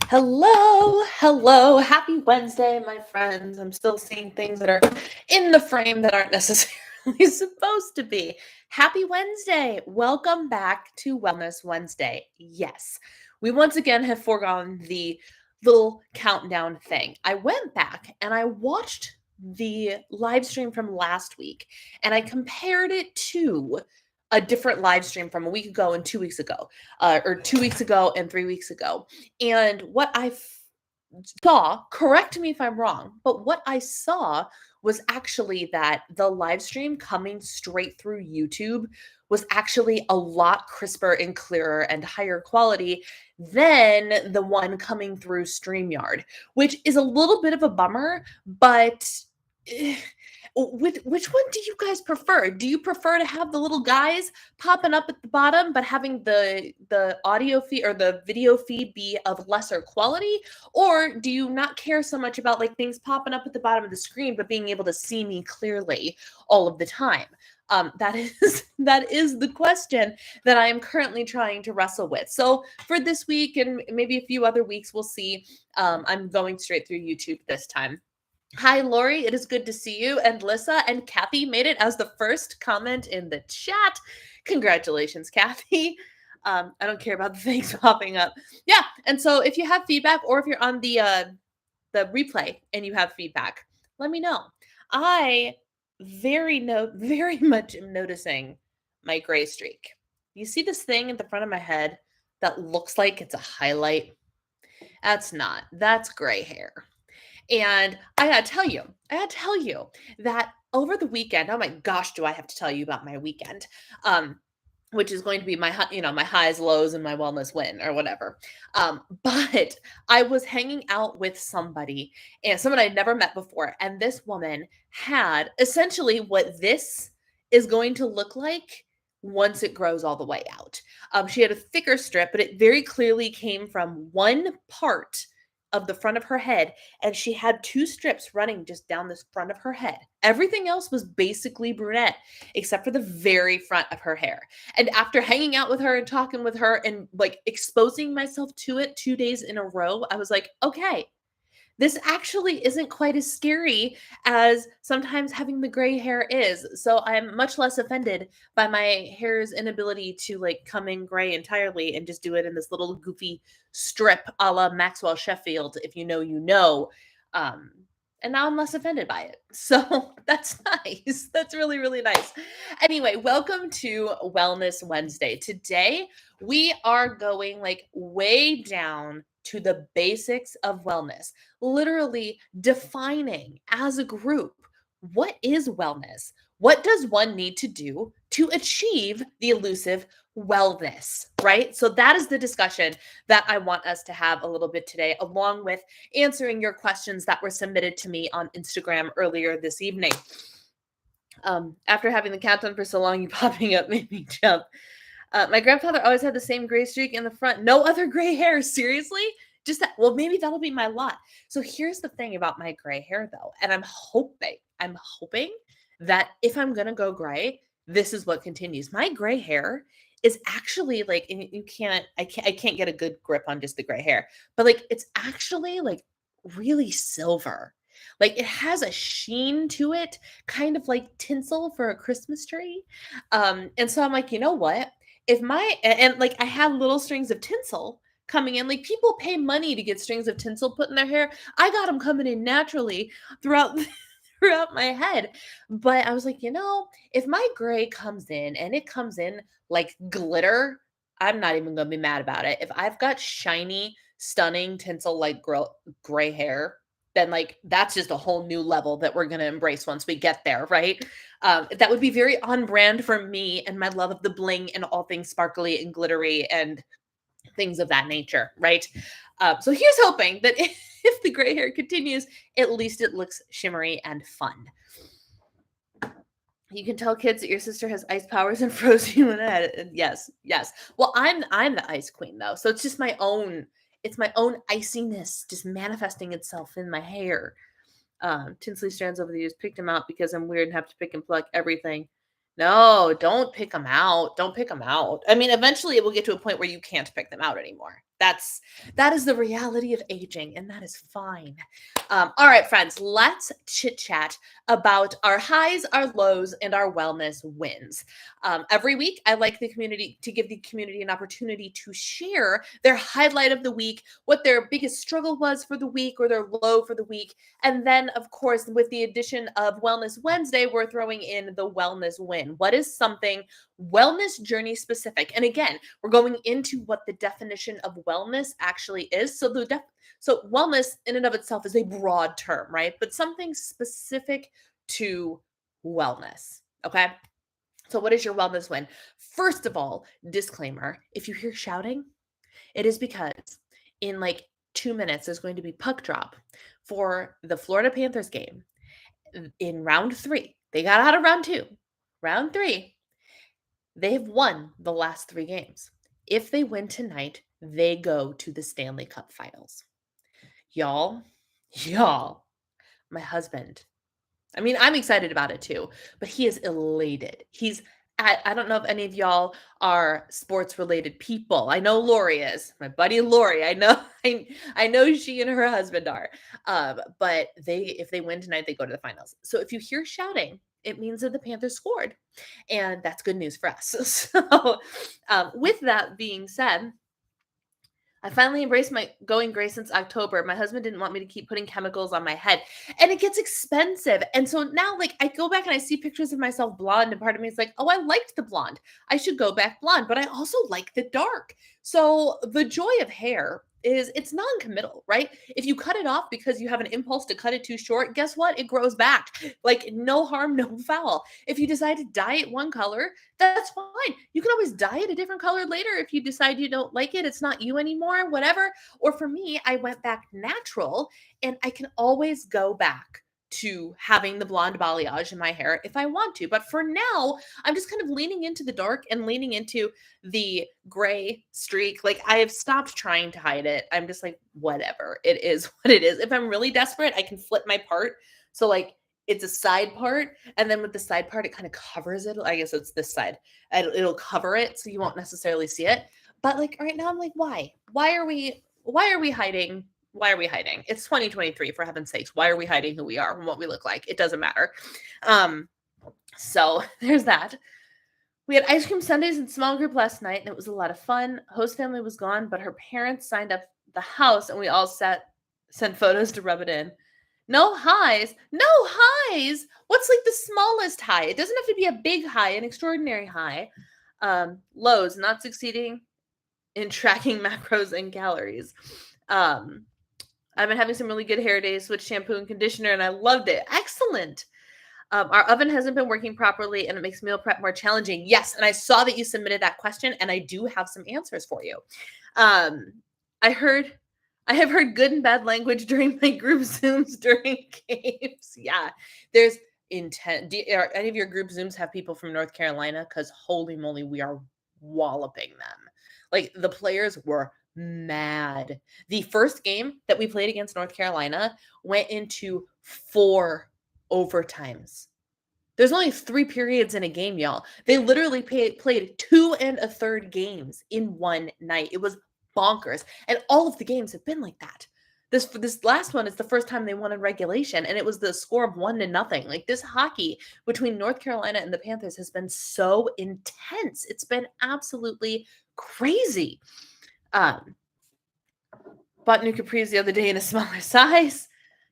Hello. Happy Wednesday, my friends. I'm still seeing things that are in the frame that aren't necessarily supposed to be. Happy Wednesday. Welcome back to Wellness Wednesday. Yes, we once again have foregone the little countdown thing. I went back and I watched the live stream from last week and I compared it to a different live stream from a week ago and 2 weeks ago, or 2 weeks ago and 3 weeks ago. And what I saw, correct me if I'm wrong, but what I saw was actually that the live stream coming straight through YouTube was actually a lot crisper and clearer and higher quality than the one coming through StreamYard, which is a little bit of a bummer, but eh, which one do you guys prefer? Do you prefer to have the little guys popping up at the bottom, but having the audio feed or the video feed be of lesser quality? Or do you not care so much about like things popping up at the bottom of the screen, but being able to see me clearly all of the time? That is that is the question that I am currently trying to wrestle with. So for this week and maybe a few other weeks, we'll see. I'm going straight through YouTube this time. Hi, Lori. It is good to see you. And Lissa and Kathy made it as the first comment in the chat. Congratulations, Kathy. I don't care about the things popping up. Yeah. And so if you have feedback or if you're on the replay and you have feedback, let me know. I very much am noticing my gray streak. You see this thing at the front of my head that looks like it's a highlight? That's not. That's gray hair. And I gotta tell you that over the weekend, oh my gosh, do I have to tell you about my weekend? Which is going to be my my highs, lows, and my wellness win or whatever. But I was hanging out with somebody and someone I'd never met before, and this woman had essentially what this is going to look like once it grows all the way out. She had a thicker strip, but it very clearly came from one part of the front of her head, and she had two strips running just down this front of her head. Everything else was basically brunette except for the very front of her hair. And after hanging out with her and talking with her and like exposing myself to it 2 days in a row, I was like, okay, this actually isn't quite as scary as sometimes having the gray hair is. So I'm much less offended by my hair's inability to like come in gray entirely and just do it in this little goofy strip a la Maxwell Sheffield. If you know, you know. Um, and now I'm less offended by it. So that's nice. That's really, really nice. Anyway, welcome to Wellness Wednesday. Today, we are going like way down to the basics of wellness, literally defining as a group what is wellness? What does one need to do to achieve the elusive wellness, right? So that is the discussion that I want us to have a little bit today, along with answering your questions that were submitted to me on Instagram earlier this evening. After having the countdown for so long, you popping up made me jump. My grandfather always had the same gray streak in the front. No other gray hair. Seriously? Just that. Well, maybe that'll be my lot. So here's the thing about my gray hair, though, and I'm hoping that if I'm gonna go gray, this is what continues. My gray hair is actually like, and I can't get a good grip on just the gray hair, but like it's actually like really silver. Like it has a sheen to it, kind of like tinsel for a Christmas tree. And so I'm like, you know what? If my and like I have little strings of tinsel coming in, like people pay money to get strings of tinsel put in their hair. I got them coming in naturally throughout throughout my head. But I was like, if my gray comes in and it comes in like glitter, I'm not even gonna be mad about it. If I've got shiny, stunning tinsel like gray hair, then like that's just a whole new level that we're gonna embrace once we get there, right? That would be very on brand for me and my love of the bling and all things sparkly and glittery and things of that nature, right? So here's hoping that if the gray hair continues, at least it looks shimmery and fun. You can tell kids that your sister has ice powers and froze you in the head. Yes. Well, I'm the ice queen though, so it's just my own. It's my own iciness just manifesting itself in my hair. Tinsley strands over the years picked them out because I'm weird and have to pick and pluck everything. No, don't pick them out. Don't pick them out. I mean, eventually it will get to a point where you can't pick them out anymore. That is the reality of aging, and that is fine. All right, friends, let's chit chat about our highs, our lows, and our wellness wins. Every week, I like the community to give the community an opportunity to share their highlight of the week, what their biggest struggle was for the week, or their low for the week. And then, of course, with the addition of Wellness Wednesday, we're throwing in the wellness win. What is something wellness journey specific? And again, we're going into what the definition of wellness actually is. So wellness in and of itself is a broad term, right? But something specific to wellness. Okay. So what is your wellness win? First of all, disclaimer, if you hear shouting, it is because in like 2 minutes there's going to be puck drop for the Florida Panthers game in round 3. They got out of round 2. Round 3, they have won the last 3 games. If they win tonight, they go to the Stanley Cup Finals. Y'all, my husband. I mean, I'm excited about it too, but he is elated. I don't know if any of y'all are sports related people. I know Lori is. My buddy Lori. I know I know she and her husband are. But if they win tonight, they go to the finals. So if you hear shouting, it means that the Panthers scored. And that's good news for us. So with that being said, I finally embraced my going gray since October. My husband didn't want me to keep putting chemicals on my head, and it gets expensive. And so now, like, I go back and I see pictures of myself blonde, and part of me is like, oh, I liked the blonde. I should go back blonde, but I also like the dark. So the joy of hair is it's non-committal, right? If you cut it off because you have an impulse to cut it too short, guess what? It grows back. Like, no harm, no foul. If you decide to dye it one color, that's fine. You can always dye it a different color later if you decide you don't like it. It's not you anymore, whatever. Or for me, I went back natural, and I can always go back to having the blonde balayage in my hair if I want to. But for now, I'm just kind of leaning into the dark and leaning into the gray streak. Like, I have stopped trying to hide it. I'm just like, whatever. It is what it is. If I'm really desperate, I can flip my part. So like it's a side part, and then with the side part, it kind of covers it. I guess it's this side. It'll cover it, so you won't necessarily see it. But like right now, I'm like, why? Why are we hiding? Why are we hiding? It's 2023, for heaven's sakes. Why are we hiding who we are and what we look like? It doesn't matter. So there's that. We had ice cream sundaes in small group last night, and it was a lot of fun. Host family was gone, but her parents signed up the house, and we all sent photos to rub it in. No highs. No highs. What's like the smallest high? It doesn't have to be a big high, an extraordinary high. Lows, not succeeding in tracking macros and calories. I've been having some really good hair days, switched shampoo and conditioner, and I loved it. Excellent. Our oven hasn't been working properly, and it makes meal prep more challenging. Yes, and I saw that you submitted that question, and I do have some answers for you. I have heard good and bad language during my group Zooms during games. Yeah, there's intent. Are any of your group Zooms have people from North Carolina? Because holy moly, we are walloping them. Like, the players were mad. The first game that we played against North Carolina went into 4 overtimes. There's only 3 periods in a game, y'all. They literally played 2 1/3 games in one night. It was bonkers. And all of the games have been like that. This last one is the first time they won in regulation, and it was the score of 1-0. Like, this hockey between North Carolina and the Panthers has been so intense. It's been absolutely crazy. Bought new capris the other day in a smaller size.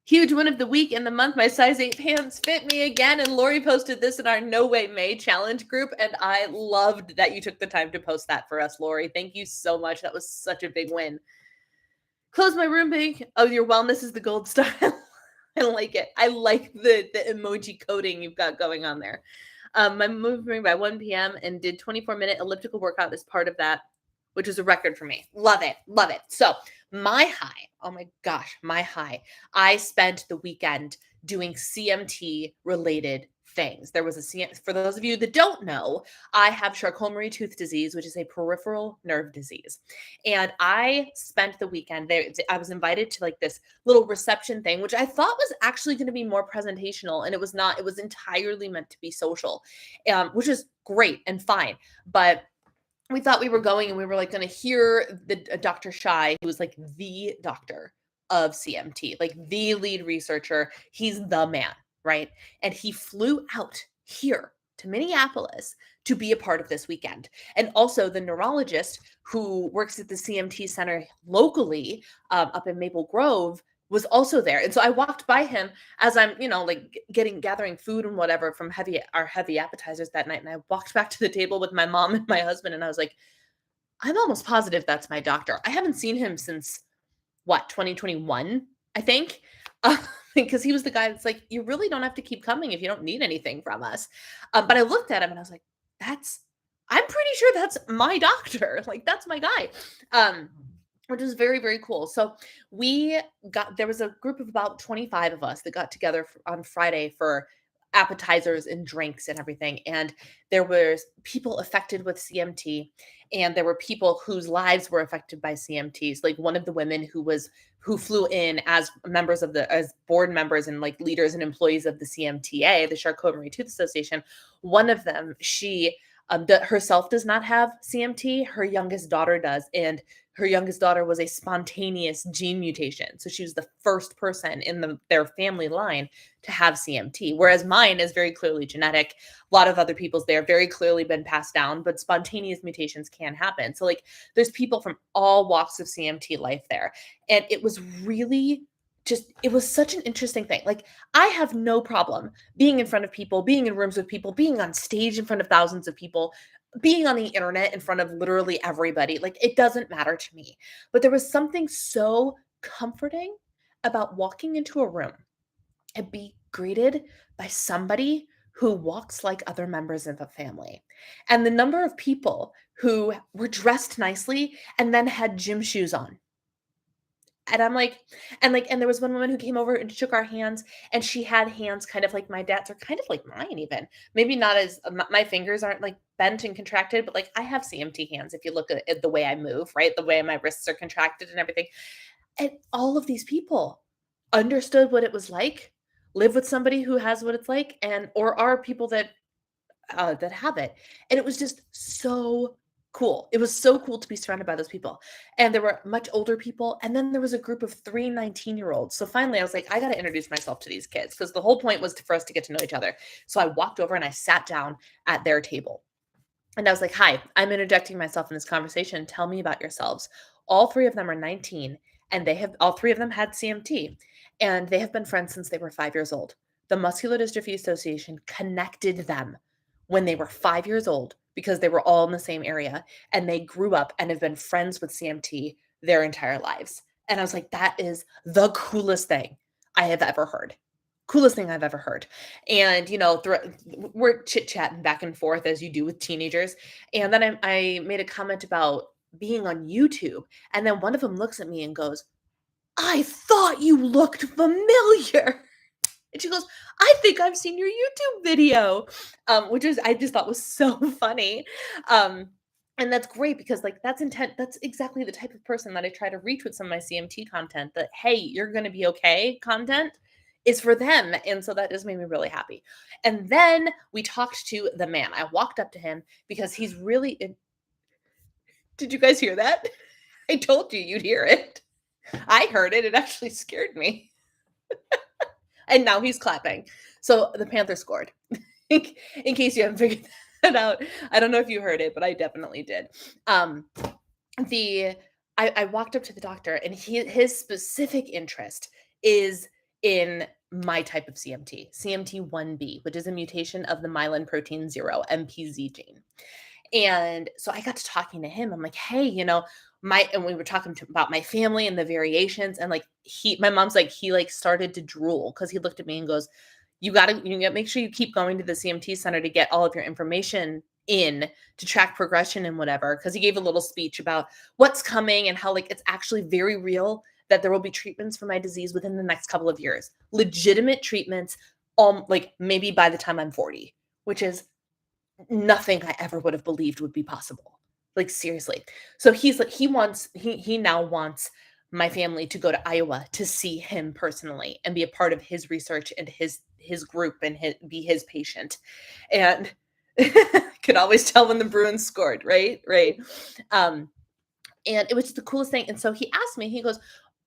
Huge win of the week and the month. My size 8 pants fit me again. And Lori posted this in our No Way May challenge group. And I loved that you took the time to post that for us, Lori. Thank you so much. That was such a big win. Close my room big. Oh, your wellness is the gold star. I like it. I like the emoji coding you've got going on there. I'm moving by 1 p.m. and did 24-minute elliptical workout as part of that, which is a record for me. Love it. Love it. So my high, oh my gosh, my high. I spent the weekend doing CMT related things. There was for those of you that don't know, I have Charcot-Marie-Tooth disease, which is a peripheral nerve disease. And I spent the weekend there. I was invited to like this little reception thing, which I thought was actually going to be more presentational, and it was not. It was entirely meant to be social, which is great and fine. But we thought we were going and we were like going to hear the Dr. Shai, who was like the doctor of CMT, like the lead researcher. He's the man, right? And he flew out here to Minneapolis to be a part of this weekend. And also the neurologist who works at the CMT center locally, up in Maple Grove, was also there. And so I walked by him as I'm, like gathering food and whatever from our heavy appetizers that night. And I walked back to the table with my mom and my husband, and I was like, I'm almost positive that's my doctor. I haven't seen him since 2021, I think. Because he was the guy that's like, you really don't have to keep coming if you don't need anything from us. But I looked at him and I was like, I'm pretty sure that's my doctor. Like, that's my guy. Which was very, very cool. So there was a group of about 25 of us that got together on Friday for appetizers and drinks and everything. And there was people affected with CMT, and there were people whose lives were affected by CMTs. Like one of the women who flew in as as board members and like leaders and employees of the CMTA, the Charcot-Marie Tooth Association. One of them, she herself does not have CMT. Her youngest daughter does. And her youngest daughter was a spontaneous gene mutation. So she was the first person in their family line to have CMT, whereas mine is very clearly genetic. A lot of other people's, they're very clearly been passed down, but spontaneous mutations can happen. So like there's people from all walks of CMT life there. And it was really it was such an interesting thing. Like I have no problem being in front of people, being in rooms with people, being on stage in front of thousands of people, being on the internet in front of literally everybody. Like it doesn't matter to me. But there was something so comforting about walking into a room and be greeted by somebody who walks like other members of a family. And the number of people who were dressed nicely and then had gym shoes on. And I'm like, and there was one woman who came over and shook our hands, and she had hands kind of like my dad's, or kind of like mine even. Maybe not as my fingers aren't like bent and contracted, but like I have CMT hands if you look at the way I move, right? The way my wrists are contracted and everything. And all of these people understood what it was like, live with somebody who has what it's like, or are people that have it. And it was just so cool. It was so cool to be surrounded by those people. And there were much older people. And then there was a group of 3 19-year-olds. So finally I was like, I got to introduce myself to these kids, because the whole point was for us to get to know each other. So I walked over and I sat down at their table. And I was like, hi, I'm interjecting myself in this conversation. Tell me about yourselves. All 3 of them are 19, and all 3 of them had CMT, and they have been friends since they were 5 years old. The Muscular Dystrophy Association connected them when they were 5 years old because they were all in the same area, and they grew up and have been friends with CMT their entire lives. And I was like, that is the coolest thing I have ever heard. Coolest thing I've ever heard. And, we're chit-chatting back and forth as you do with teenagers. And then I made a comment about being on YouTube. And then one of them looks at me and goes, I thought you looked familiar. And she goes, I think I've seen your YouTube video, which I just thought was so funny. And that's great because like that's exactly the type of person that I try to reach with some of my CMT content, that, hey, you're going to be okay content is for them. And so that just made me really happy. And then we talked to the man. I walked up to him because he's really, did you guys hear that? I told you you'd hear it. I heard it. It actually scared me. And now he's clapping. So the Panthers scored. In case you haven't figured that out. I don't know if you heard it, but I definitely did. I walked up to the doctor, and his specific interest is in my type of CMT, CMT1B, which is a mutation of the myelin protein 0, MPZ gene. And so I got to talking to him. I'm like, hey, and we were talking about my family and the variations. And like my mom's like, he like started to drool because he looked at me and goes, you got to make sure you keep going to the CMT center to get all of your information in to track progression and whatever. Because he gave a little speech about what's coming and how like it's actually very real that there will be treatments for my disease within the next couple of years, legitimate treatments, like maybe by the time I'm 40, which is nothing I ever would have believed would be possible. Like seriously. So he's like, he now wants my family to go to Iowa to see him personally and be a part of his research and his group and be his patient. And Could always tell when the Bruins scored, right? Right. Um, and it was just the coolest thing. And so he asked me, he goes,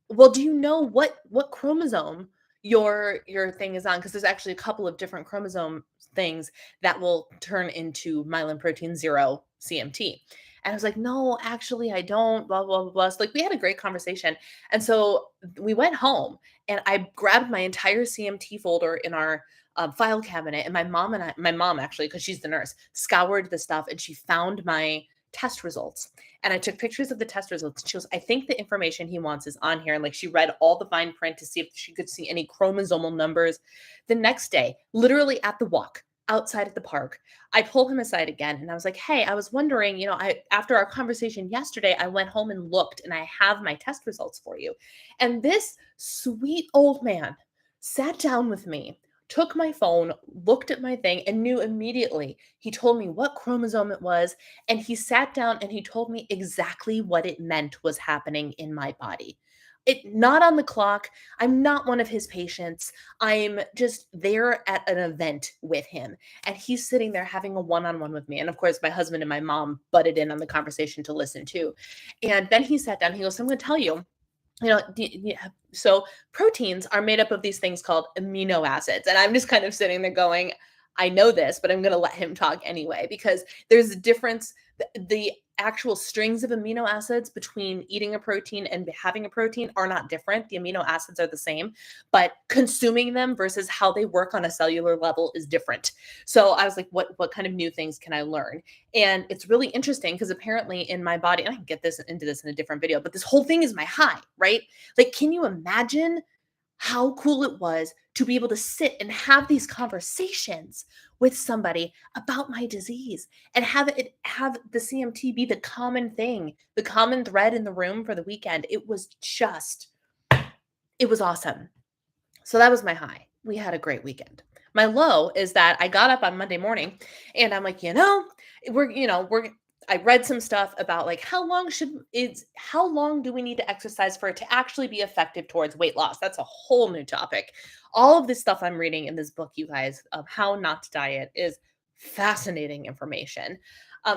well, do you know what chromosome your thing is on? Because there's actually a couple of different chromosome things that will turn into myelin protein zero CMT. And I was like, no, actually, I don't, blah, blah, blah, blah. So, like, we had a great conversation. And so we went home and I grabbed my entire CMT folder in our file cabinet. And my mom actually, because she's the nurse, scoured the stuff and she found my test results. And I took pictures of the test results. She goes, I think the information he wants is on here. And like she read all the fine print to see if she could see any chromosomal numbers. The next day, literally at the walk outside at the park, I pull him aside again and I was like, hey, I was wondering, after our conversation yesterday, I went home and looked and I have my test results for you. And this sweet old man sat down with me, took my phone, looked at my thing, and knew immediately. He told me what chromosome it was. And he sat down and he told me exactly what it meant was happening in my body. It not on the clock. I'm not one of his patients. I'm just there at an event with him. And he's sitting there having a one-on-one with me. And of course, my husband and my mom butted in on the conversation to listen too. And then he sat down, he goes, so I'm going to tell you, so proteins are made up of these things called amino acids. And I'm just kind of sitting there going, I know this, but I'm going to let him talk anyway, because there's a difference. The actual strings of amino acids between eating a protein and having a protein are not different. The amino acids are the same, but consuming them versus how they work on a cellular level is different. So I was like, what kind of new things can I learn? And it's really interesting because apparently in my body, and I can get into this in a different video, but this whole thing is my high, right? Like, can you imagine how cool it was to be able to sit and have these conversations with somebody about my disease and have the CMT be the common thing, the common thread in the room for the weekend. It was awesome. So that was my high. We had a great weekend. My low is that I got up on Monday morning and I'm like, I read some stuff about like how long do we need to exercise for it to actually be effective towards weight loss? That's a whole new topic. All of this stuff I'm reading in this book, you guys, of how not to diet is fascinating information.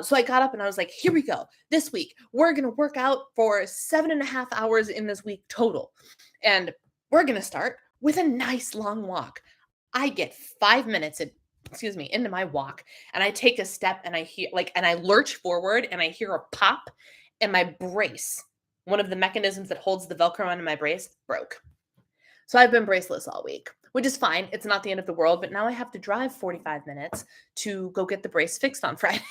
So I got up and I was like, here we go. This week, we're going to work out for 7.5 hours in this week total. And we're going to start with a nice long walk. I get 5 minutes into my walk and I take a step and I hear and I lurch forward and I hear a pop and my brace, one of the mechanisms that holds the Velcro onto my brace, broke. So I've been braceless all week, which is fine. It's not the end of the world, but now I have to drive 45 minutes to go get the brace fixed on Friday.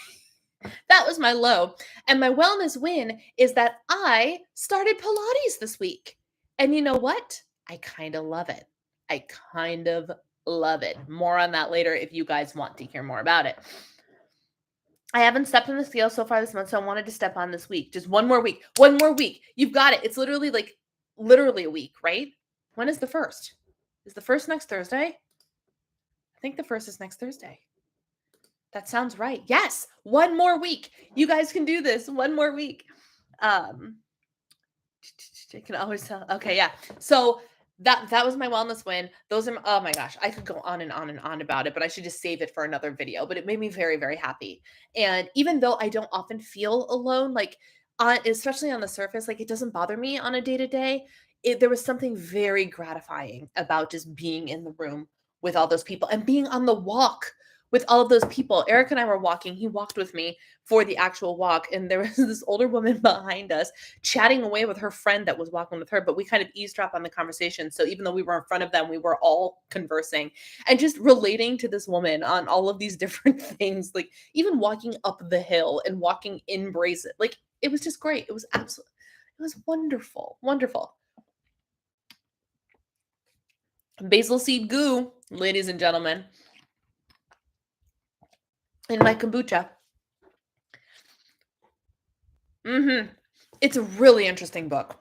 That was my low. And my wellness win is that I started Pilates this week. And you know what? I kind of love it. I kind of love it. More on that later if you guys want to hear more about it. I haven't stepped on the scale so far this month, so I wanted to step on this week. Just one more week. One more week. You've got it. It's literally a week, right? When is the first? Is the first next Thursday? I think the first is next Thursday. That sounds right. Yes. One more week. You guys can do this. One more week. I can always tell. Okay. Yeah. So that was my wellness win. Those are, oh my gosh, I could go on and on and on about it, but I should just save it for another video. But it made me very, very happy. And even though I don't often feel alone, especially on the surface, it doesn't bother me on a day-to-day. There was something very gratifying about just being in the room with all those people and being on the walk with all of those people. Eric and I were walking. He walked with me for the actual walk. And there was this older woman behind us chatting away with her friend that was walking with her, but we kind of eavesdropped on the conversation. So even though we were in front of them, we were all conversing and just relating to this woman on all of these different things, even walking up the hill and walking in braces. It was just great. It was wonderful. Wonderful. Basil seed goo, ladies and gentlemen, in my kombucha. It's a really interesting book.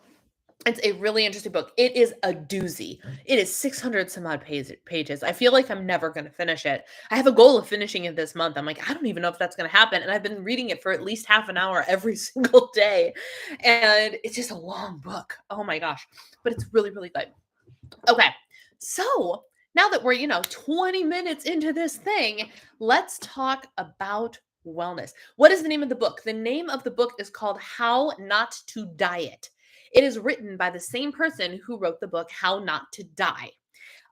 It's a really interesting book. It is a doozy. It is 600 some odd pages. I feel like I'm never going to finish it. I have a goal of finishing it this month. I'm like, I don't even know if that's going to happen. And I've been reading it for at least half an hour every single day. And it's just a long book. Oh my gosh. But it's really, really good. Okay. So now that we're, 20 minutes into this thing, let's talk about Wellness. What is the name of the book? The name of the book is called How Not to Diet. It is written by the same person who wrote the book How Not to Die.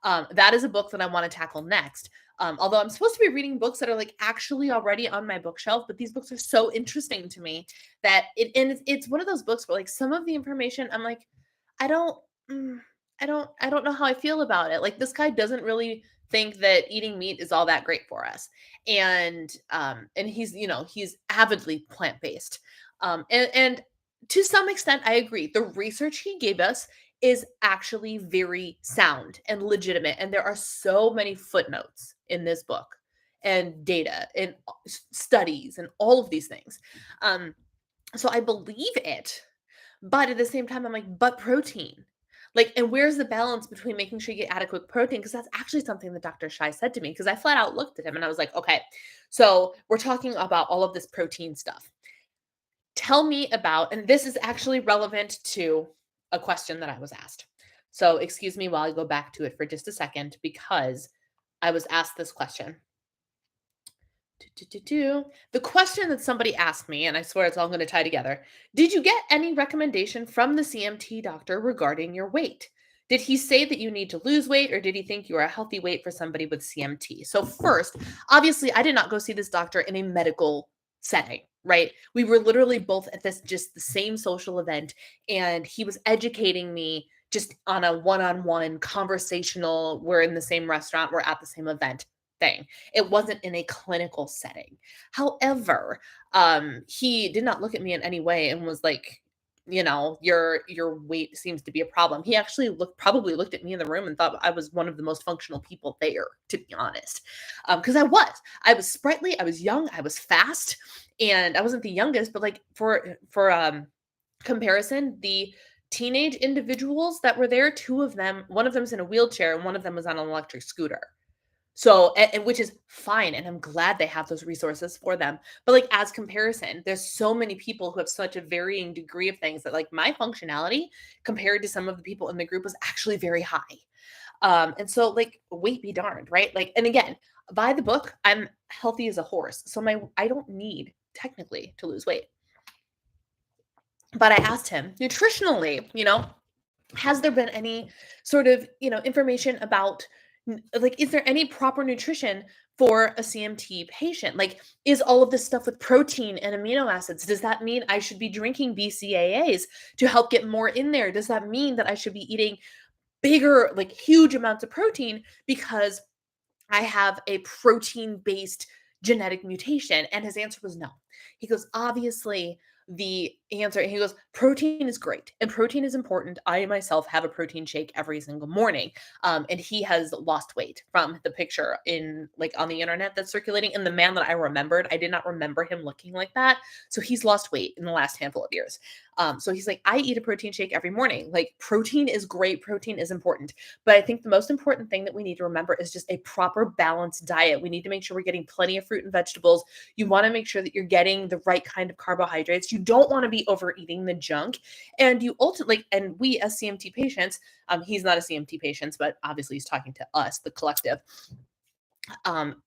That is a book that I want to tackle next. Although I'm supposed to be reading books that are like actually already on my bookshelf, but these books are so interesting to me that it's one of those books where like some of the information I'm like, I don't, mm, I don't know how I feel about it. Like this guy doesn't really think that eating meat is all that great for us, and he's he's avidly plant based, and to some extent I agree. The research he gave us is actually very sound and legitimate. And there are so many footnotes in this book and data and studies and all of these things. Um, so I believe it, but at the same time, I'm like, but protein. Like, and where's the balance between making sure you get adequate protein? Because that's actually something that Dr. Shai said to me. Because I flat out looked at him and I was like, okay, so we're talking about all of this protein stuff. Tell me about, and this is actually relevant to a question that I was asked. So excuse me while I go back to it for just a second because I was asked this question. The question that somebody asked me, and I swear it's all going to tie together. Did you get any recommendation from the CMT doctor regarding your weight? Did he say that you need to lose weight or did he think you are a healthy weight for somebody with CMT? So, first, obviously, I did not go see this doctor in a medical setting, right? We were literally both at this just the same social event, and he was educating me just on a one on one conversational, we're in the same restaurant, we're at the same event thing. It wasn't in a clinical setting. However, he did not look at me in any way and was like, your weight seems to be a problem. He actually probably looked at me in the room and thought I was one of the most functional people there, to be honest. Because I was sprightly, I was young, I was fast, and I wasn't the youngest, but like for comparison, the teenage individuals that were there, two of them, one of them's in a wheelchair and one of them was on an electric scooter. So, and which is fine, and I'm glad they have those resources for them. But like as comparison, there's so many people who have such a varying degree of things that like my functionality compared to some of the people in the group was actually very high. And so like weight be darned, right? Like, and again, by the book, I'm healthy as a horse. So I don't need technically to lose weight. But I asked him nutritionally, has there been any sort of, information about like, is there any proper nutrition for a CMT patient? Like, is all of this stuff with protein and amino acids, does that mean I should be drinking BCAAs to help get more in there? Does that mean that I should be eating bigger, like huge amounts of protein because I have a protein based genetic mutation? And his answer was no. He goes, obviously, the answer, he goes, protein is great and protein is important. I myself have a protein shake every single morning. And he has lost weight from the picture in like on the internet that's circulating. And the man that I remembered, I did not remember him looking like that. So he's lost weight in the last handful of years. So he's like, I eat a protein shake every morning. Like protein is great. Protein is important. But I think the most important thing that we need to remember is just a proper balanced diet. We need to make sure we're getting plenty of fruit and vegetables. You want to make sure that you're getting the right kind of carbohydrates. You don't want to be overeating the junk. And you ultimately, and we as CMT patients, he's not a CMT patient, but obviously he's talking to us, the collective.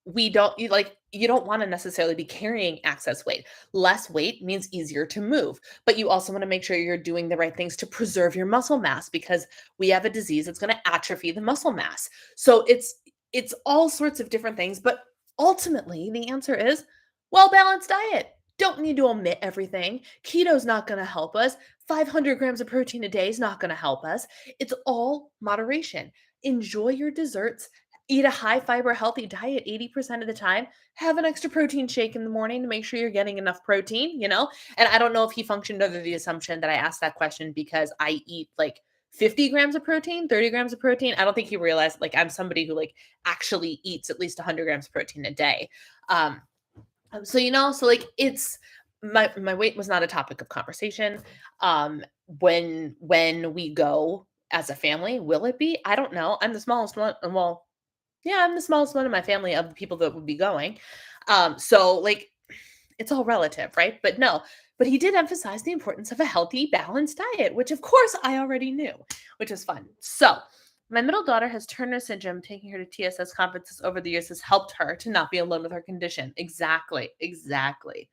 We don't you don't want to necessarily be carrying excess weight. Less weight means easier to move, but you also want to make sure you're doing the right things to preserve your muscle mass because we have a disease that's going to atrophy the muscle mass. So it's all sorts of different things, but ultimately the answer is well-balanced diet. Don't need to omit everything. Keto's not going to help us. 500 grams of protein a day is not going to help us. It's all moderation. Enjoy your desserts. Eat a high fiber, healthy diet 80% of the time. Have an extra protein shake in the morning to make sure you're getting enough protein, And I don't know if he functioned under the assumption that I asked that question because I eat like 50 grams of protein, 30 grams of protein. I don't think he realized like I'm somebody who like actually eats at least 100 grams of protein a day. So like it's my weight was not a topic of conversation. When we go as a family, will it be? I don't know. I'm the smallest one. Well, yeah, I'm the smallest one in my family of the people that would be going. So like it's all relative, right? But no, but he did emphasize the importance of a healthy, balanced diet, which of course I already knew, which was fun. So My middle daughter has Turner syndrome. Taking her to TSS conferences over the years has helped her to not be alone with her condition. Exactly. Exactly.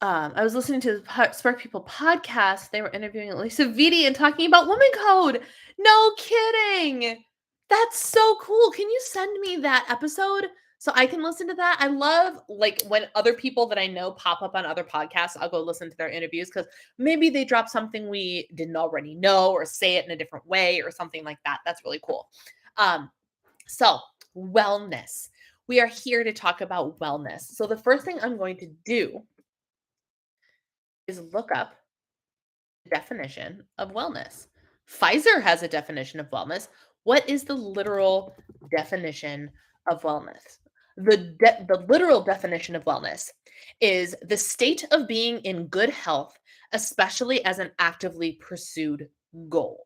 I was listening to the Spark People podcast. They were interviewing Lisa Vitti and talking about woman code. No kidding. That's so cool. Can you send me that episode so I can listen to that? I love like when other people that I know pop up on other podcasts. I'll go listen to their interviews because maybe they drop something we didn't already know or say it in a different way or something like that. That's really cool. So wellness. We are here to talk about wellness. So the first thing I'm going to do is look up the definition of wellness. Pfizer has a definition of wellness. What is the literal definition of wellness? The literal definition of wellness is the state of being in good health, especially as an actively pursued goal.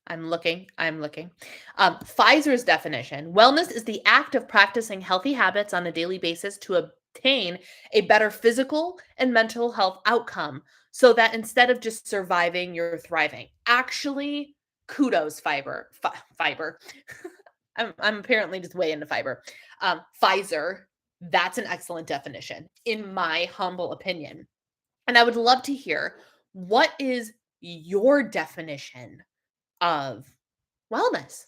I'm looking. Pfizer's definition: wellness is the act of practicing healthy habits on a daily basis to obtain a better physical and mental health outcome so that instead of just surviving, you're thriving. Actually, kudos, fiber. I'm apparently just way into fiber. Pfizer, that's an excellent definition, in my humble opinion. And I would love to hear, what is your definition of wellness?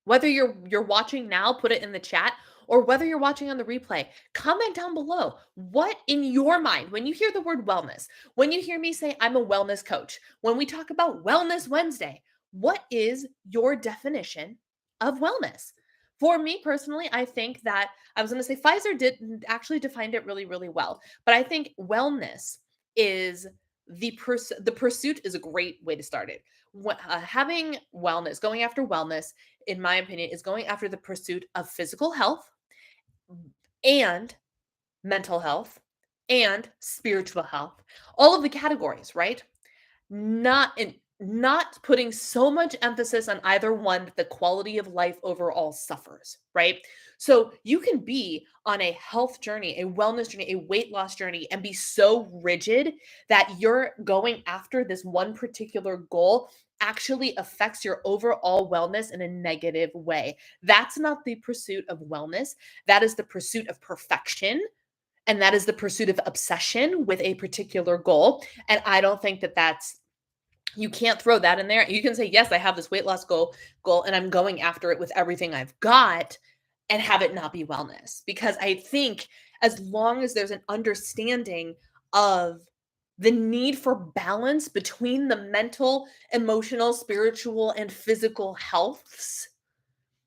Whether you're watching now, put it in the chat, or whether you're watching on the replay, comment down below. What in your mind, when you hear the word wellness, when you hear me say I'm a wellness coach, when we talk about Wellness Wednesday, what is your definition of wellness? For me personally, I think that I was going to say Pfizer did actually defined it really, really well, but I think wellness is the pursuit is a great way to start it. Having wellness, going after wellness, in my opinion, is going after the pursuit of physical health and mental health and spiritual health. All of the categories, right? Not putting so much emphasis on either one that the quality of life overall suffers, right? So you can be on a health journey, a wellness journey, a weight loss journey, and be so rigid that you're going after this one particular goal actually affects your overall wellness in a negative way. That's not the pursuit of wellness. That is the pursuit of perfection. And that is the pursuit of obsession with a particular goal. And I don't think that you can't throw that in there. You can say, yes, I have this weight loss goal, and I'm going after it with everything I've got, and have it not be wellness. Because I think as long as there's an understanding of the need for balance between the mental, emotional, spiritual, and physical healths,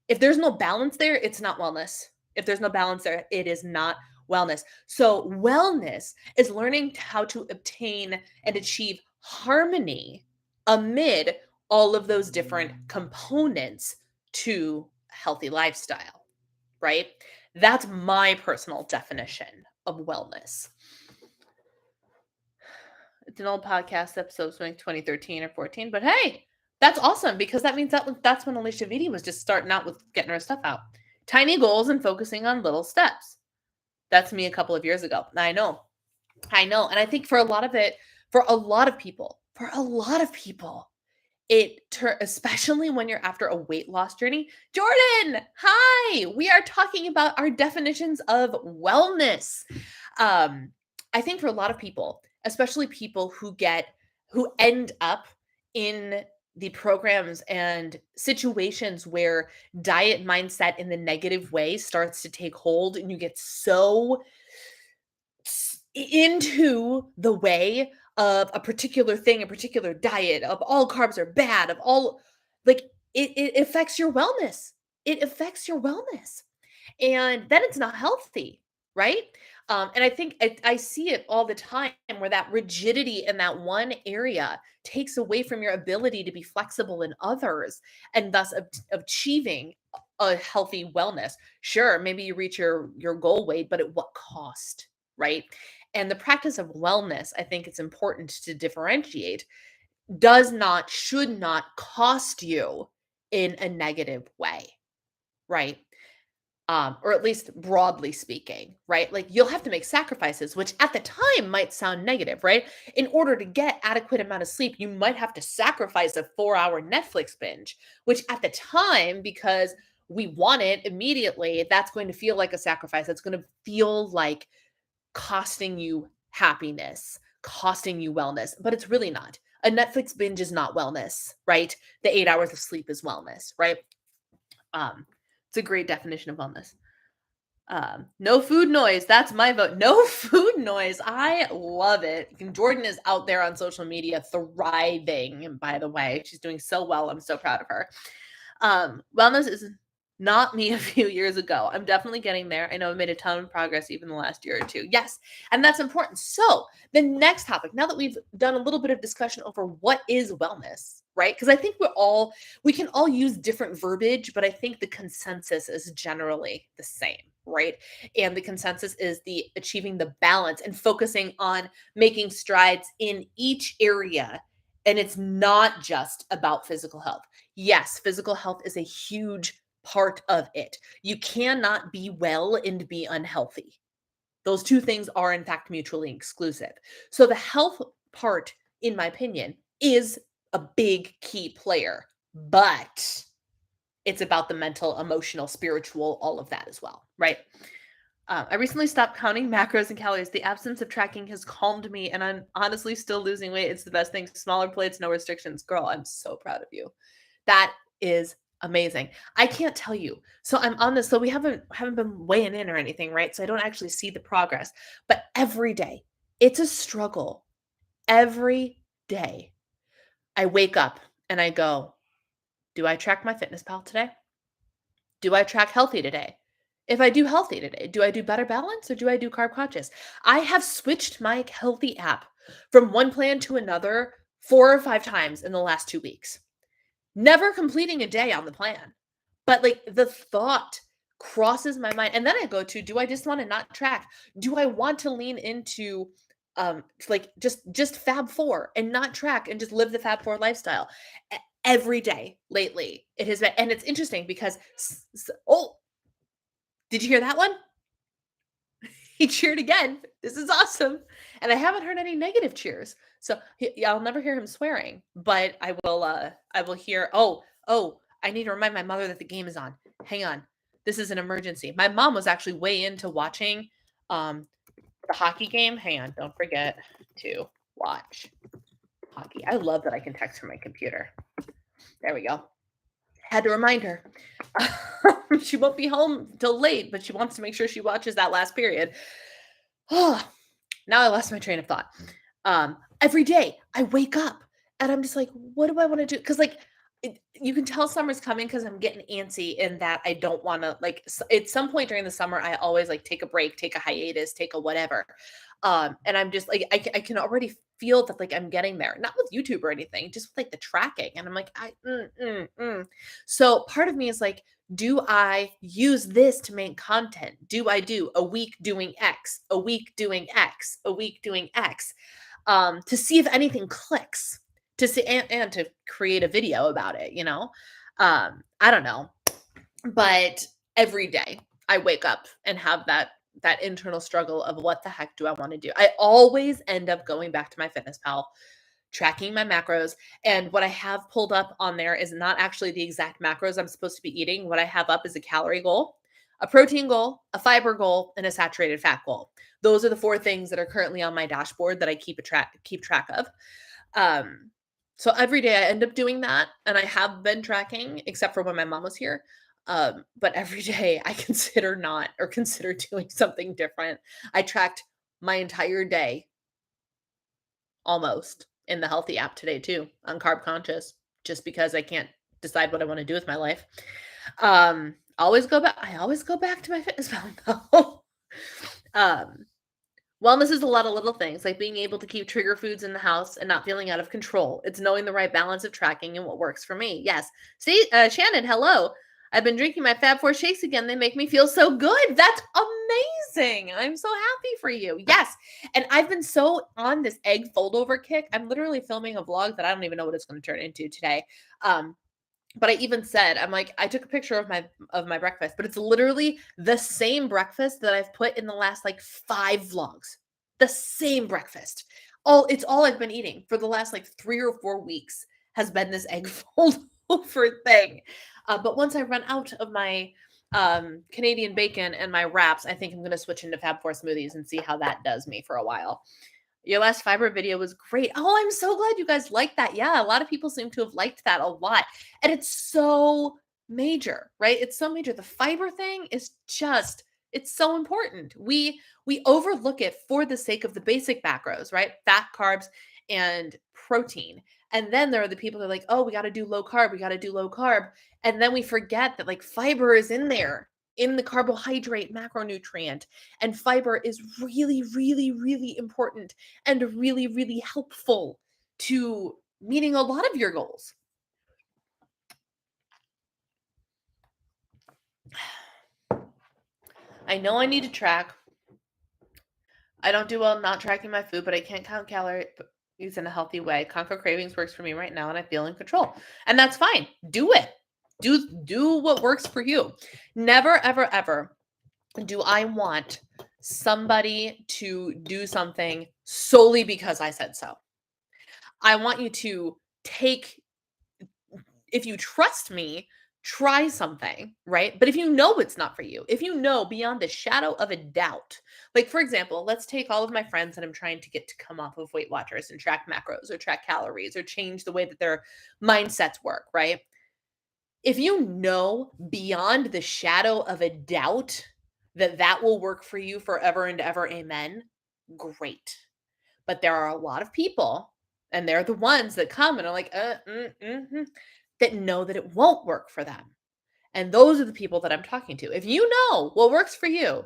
if there's no balance there, it's not wellness. If there's no balance there, it is not wellness. So wellness is learning how to obtain and achieve harmony amid all of those different components to a healthy lifestyle, right? That's my personal definition of wellness. It's an old podcast episode from 2013 or 14, but hey, that's awesome because that means that's when Alicia Vitti was just starting out with getting her stuff out. Tiny goals and focusing on little steps. That's me a couple of years ago. I know. And I think for a lot of people, especially when you're after a weight loss journey. Jordan, hi. We are talking about our definitions of wellness. I think for a lot of people, especially people who end up in the programs and situations where diet mindset in the negative way starts to take hold, and you get so into the way of a particular thing, a particular diet, of all carbs are bad, of all, like, it affects your wellness. It affects your wellness. And then it's not healthy, right? And I think I see it all the time where that rigidity in that one area takes away from your ability to be flexible in others, and thus achieving a healthy wellness. Sure, maybe you reach your goal weight, but at what cost, right? And the practice of wellness, I think it's important to differentiate, should not cost you in a negative way, right? or at least broadly speaking, right? Like you'll have to make sacrifices, which at the time might sound negative, right? In order to get adequate amount of sleep, you might have to sacrifice a 4-hour Netflix binge, which at the time, because we want it immediately, that's going to feel like a sacrifice. That's going to feel like costing you happiness, costing you wellness, but it's really not. A Netflix binge is not wellness, right? The 8 hours of sleep is wellness, right? Um, it's a great definition of wellness. No food noise. That's my vote. No food noise. I love it. Jordan is out there on social media thriving, by the way. She's doing so well. I'm so proud of her. Wellness is not me a few years ago. I'm definitely getting there. I know I made a ton of progress even the last year or two. Yes, and that's important. So the next topic, now that we've done a little bit of discussion over what is wellness, right? Because I think we can all use different verbiage, but I think the consensus is generally the same, right? And the consensus is the achieving the balance and focusing on making strides in each area. And it's not just about physical health. Yes, physical health is a huge part of it. You cannot be well and be unhealthy. Those two things are, in fact, mutually exclusive. So the health part, in my opinion, is a big key player, but it's about the mental, emotional, spiritual, all of that as well, right? I recently stopped counting macros and calories. The absence of tracking has calmed me, and I'm honestly still losing weight. It's the best thing. Smaller plates, no restrictions. Girl, I'm so proud of you. That is amazing. I can't tell you. So I'm on this. So we haven't been weighing in or anything, right? So I don't actually see the progress. But every day, it's a struggle. Every day, I wake up and I go, do I track my fitness pal today? Do I track healthy today? If I do healthy today, do I do better balance or do I do carb conscious? I have switched my healthy app from one plan to another 4 or 5 times in the last 2 weeks. Never completing a day on the plan. But like the thought crosses my mind. And then I go to, do I just want to not track? Do I want to lean into like just Fab 4 and not track and just live the Fab 4 lifestyle? Every day lately it has been, and it's interesting because oh, did you hear that one? He cheered again. This is awesome. And I haven't heard any negative cheers. So I'll never hear him swearing, but I will hear, oh, I need to remind my mother that the game is on. Hang on. This is an emergency. My mom was actually way into watching the hockey game. Hang on. Don't forget to watch hockey. I love that I can text from my computer. There we go. Had to remind her. She won't be home till late, but she wants to make sure she watches that last period. Oh, now I lost my train of thought. Every day I wake up and I'm just like, what do I want to do? Because like you can tell summer's coming because I'm getting antsy in that I don't want to like at some point during the summer I always like take a break, take a hiatus, take a whatever. And I'm just like I can already feel that like I'm getting there, not with YouTube or anything, just with like the tracking. And I'm like, So part of me is like, do I use this to make content? Do I do a week doing X, a week doing X, a week doing X, to see if anything clicks, to see and to create a video about it, you know? I don't know. But every day I wake up and have that internal struggle of what the heck do I want to do? I always end up going back to my fitness pal, tracking my macros. And what I have pulled up on there is not actually the exact macros I'm supposed to be eating. What I have up is a calorie goal, a protein goal, a fiber goal, and a saturated fat goal. Those are the 4 things that are currently on my dashboard that I keep track of. So every day I end up doing that, and I have been tracking, except for when my mom was here. But every day I consider doing something different. I tracked my entire day almost in the healthy app today too, on carb conscious, just because I can't decide what I want to do with my life. I always go back to my fitness pal though. Wellness is a lot of little things, like being able to keep trigger foods in the house and not feeling out of control. It's knowing the right balance of tracking and what works for me. Yes. See, Shannon, hello. I've been drinking my Fab 4 shakes again. They make me feel so good. That's amazing. I'm so happy for you. Yes. And I've been so on this egg fold over kick. I'm literally filming a vlog that I don't even know what it's going to turn into today. But I even said, I'm like, I took a picture of my breakfast, but it's literally the same breakfast that I've put in the last like 5 vlogs. The same breakfast. It's all I've been eating for the last like 3 or 4 weeks has been this egg fold over thing. But once I run out of my Canadian bacon and my wraps, I think I'm going to switch into Fab Four smoothies and see how that does me for a while. Your last fiber video was great. Oh, I'm so glad you guys liked that. Yeah, a lot of people seem to have liked that a lot. And it's so major, right? It's so major. The fiber thing is just it's so important. We overlook it for the sake of the basic macros, right? Fat, carbs, and protein. And then there are the people that are like, "Oh, we got to do low carb. We got to do low carb." And then we forget that like fiber is in there in the carbohydrate macronutrient, and fiber is really really really important and really, really helpful to meeting a lot of your goals. I know I need to track. I don't do well not tracking my food, but I can't count calories in a healthy way. Conquer cravings works for me right now, and I feel in control. And that's fine. Do it. Do what works for you. Never, ever, ever do I want somebody to do something solely because I said so. I want you to take if you trust me, try something, right? But if you know it's not for you, if you know beyond a shadow of a doubt, like for example, let's take all of my friends that I'm trying to get to come off of Weight Watchers and track macros or track calories or change the way that their mindsets work, right? If you know beyond the shadow of a doubt that that will work for you forever and ever, amen, great. But there are a lot of people, and they're the ones that come and are like, that know that it won't work for them. And those are the people that I'm talking to. If you know what works for you,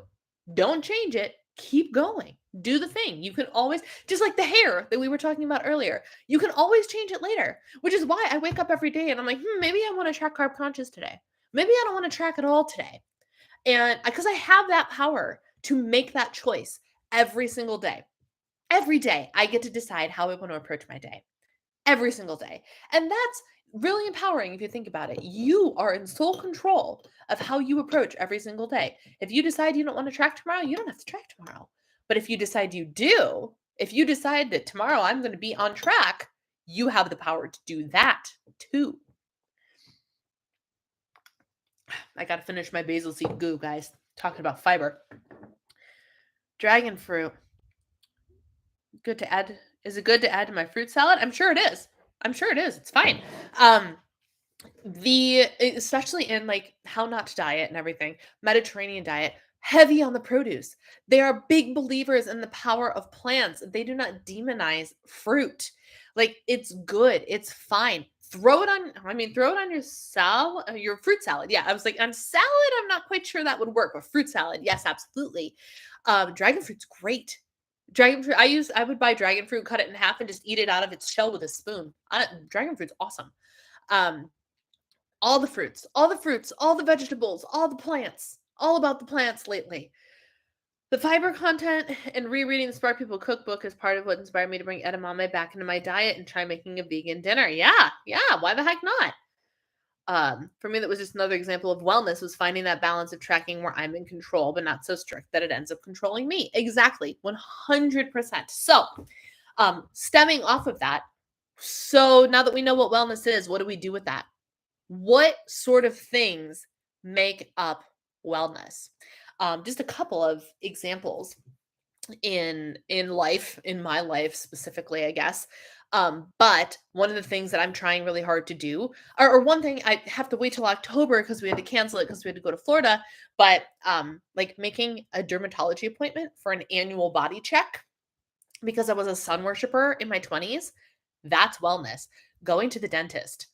don't change it. Keep going. Do the thing. You can always, just like the hair that we were talking about earlier, you can always change it later, which is why I wake up every day and I'm like, maybe I want to track carb conscious today. Maybe I don't want to track at all today. And because I have that power to make that choice every single day. Every day, I get to decide how I want to approach my day. Every single day. And that's really empowering if you think about it. You are in sole control of how you approach every single day. If you decide you don't want to track tomorrow, you don't have to track tomorrow. But if you decide you do, if you decide that tomorrow I'm going to be on track, you have the power to do that too. I got to finish my basil seed goo, guys. Talking about fiber. Dragon fruit. Good to add. Is it good to add to my fruit salad? I'm sure it is. It's fine. Especially in like how not to diet and everything, Mediterranean diet, heavy on the produce. They are big believers in the power of plants. They do not demonize fruit. Like it's good, it's fine. Throw it on your fruit salad. Yeah, I was like on salad, I'm not quite sure that would work, but fruit salad, yes, absolutely. Dragon fruit's great. Dragon fruit, I would buy dragon fruit, cut it in half, and just eat it out of its shell with a spoon. Dragon fruit's awesome. All the fruits, all the vegetables, all the plants, all about the plants lately. The fiber content and rereading the Smart People cookbook is part of what inspired me to bring edamame back into my diet and try making a vegan dinner. Yeah, why the heck not? For me, that was just another example of wellness, was finding that balance of tracking where I'm in control, but not so strict that it ends up controlling me. Exactly, 100%. So, stemming off of that, so now that we know what wellness is, what do we do with that? What sort of things make up wellness? Just a couple of examples in life, in my life specifically, I guess. But one of the things that I'm trying really hard to do, or one thing I have to wait till October because we had to cancel it because we had to go to Florida, but like making a dermatology appointment for an annual body check because I was a sun worshiper in my 20s. That's wellness. Going to the dentist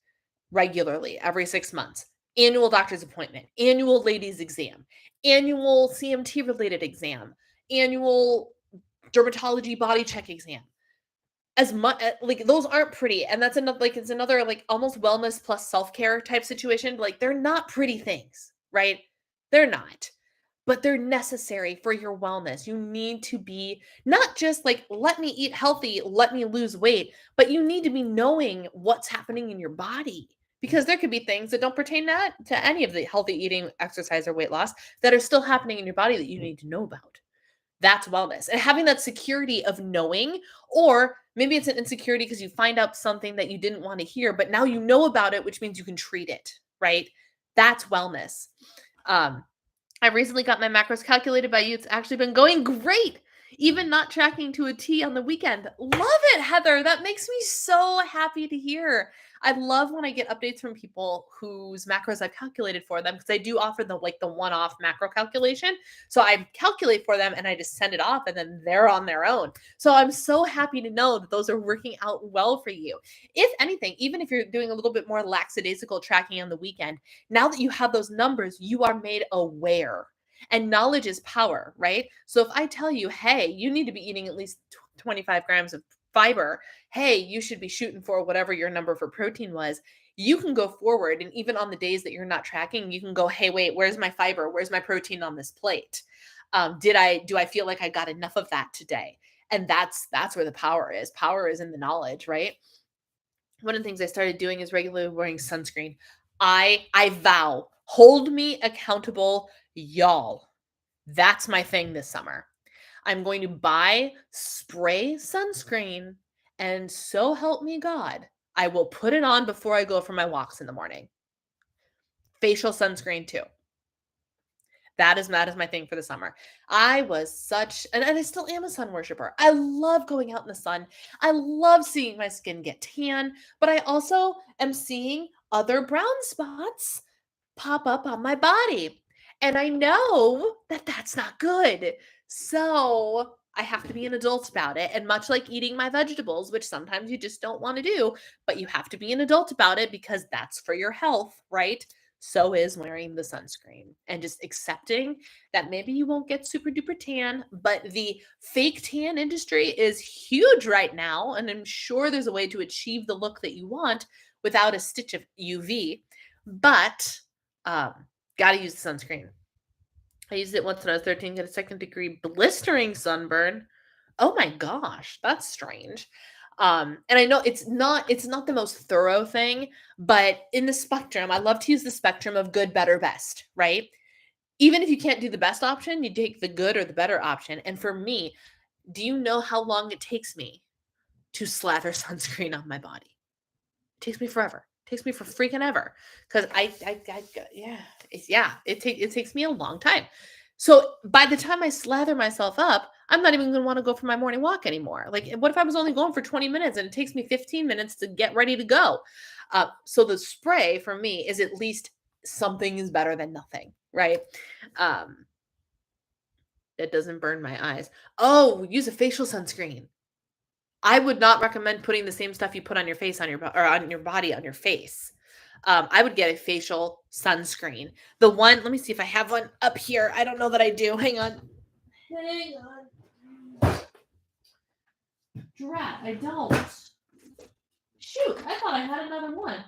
regularly every 6 months, annual doctor's appointment, annual ladies exam, annual CMT related exam, annual dermatology body check exam. As much like those aren't pretty, and that's another like it's another like almost wellness plus self-care type situation. Like they're not pretty things, right? They're not. But they're necessary for your wellness. You need to be not just like, let me eat healthy, let me lose weight, but you need to be knowing what's happening in your body because there could be things that don't pertain to any of the healthy eating, exercise, or weight loss that are still happening in your body that you need to know about. That's wellness. And having that security of knowing, or maybe it's an insecurity because you find out something that you didn't want to hear, but now you know about it, which means you can treat it, right? That's wellness. Um, I recently got my macros calculated by you. It's actually been going great. Even not tracking to a T on the weekend. Love it, Heather. That makes me so happy to hear. I love when I get updates from people whose macros I've calculated for them, because I do offer the one-off macro calculation. So I calculate for them and I just send it off, and then they're on their own. So I'm so happy to know that those are working out well for you. If anything, even if you're doing a little bit more lackadaisical tracking on the weekend, now that you have those numbers, you are made aware. And knowledge is power, right? So if I tell you, hey, you need to be eating at least 25 grams of fiber, hey, you should be shooting for whatever your number for protein was, you can go forward. And even on the days that you're not tracking, you can go, hey, wait, where's my fiber? Where's my protein on this plate? Do I feel like I got enough of that today? And that's where the power is. Power is in the knowledge, right? One of the things I started doing is regularly wearing sunscreen. I vow, hold me accountable, y'all. That's my thing this summer. I'm going to buy spray sunscreen, and so help me God, I will put it on before I go for my walks in the morning. Facial sunscreen too. That is my thing for the summer. I was such, and I still am a sun worshiper. I love going out in the sun. I love seeing my skin get tan, but I also am seeing other brown spots pop up on my body. And I know that that's not good. So I have to be an adult about it. And much like eating my vegetables, which sometimes you just don't want to do, but you have to be an adult about it because that's for your health, right? So is wearing the sunscreen and just accepting that maybe you won't get super duper tan, but the fake tan industry is huge right now. And I'm sure there's a way to achieve the look that you want without a stitch of UV. But gotta use the sunscreen. I used it once when I was 13, got a second-degree blistering sunburn. Oh my gosh, that's strange. And I know it's not the most thorough thing, but in the spectrum, I love to use the spectrum of good, better, best, right? Even if you can't do the best option, you take the good or the better option. And for me, do you know how long it takes me to slather sunscreen on my body? It takes me forever. It takes me for freaking ever. Because it takes me a long time. So by the time I slather myself up, I'm not even going to want to go for my morning walk anymore. Like, what if I was only going for 20 minutes and it takes me 15 minutes to get ready to go? So the spray for me is at least something is better than nothing, right? It doesn't burn my eyes. Oh, use a facial sunscreen. I would not recommend putting the same stuff you put on your face on your body on your face. I would get a facial sunscreen. The one, let me see if I have one up here. I don't know that I do. Hang on. Drat, I don't. Shoot, I thought I had another one.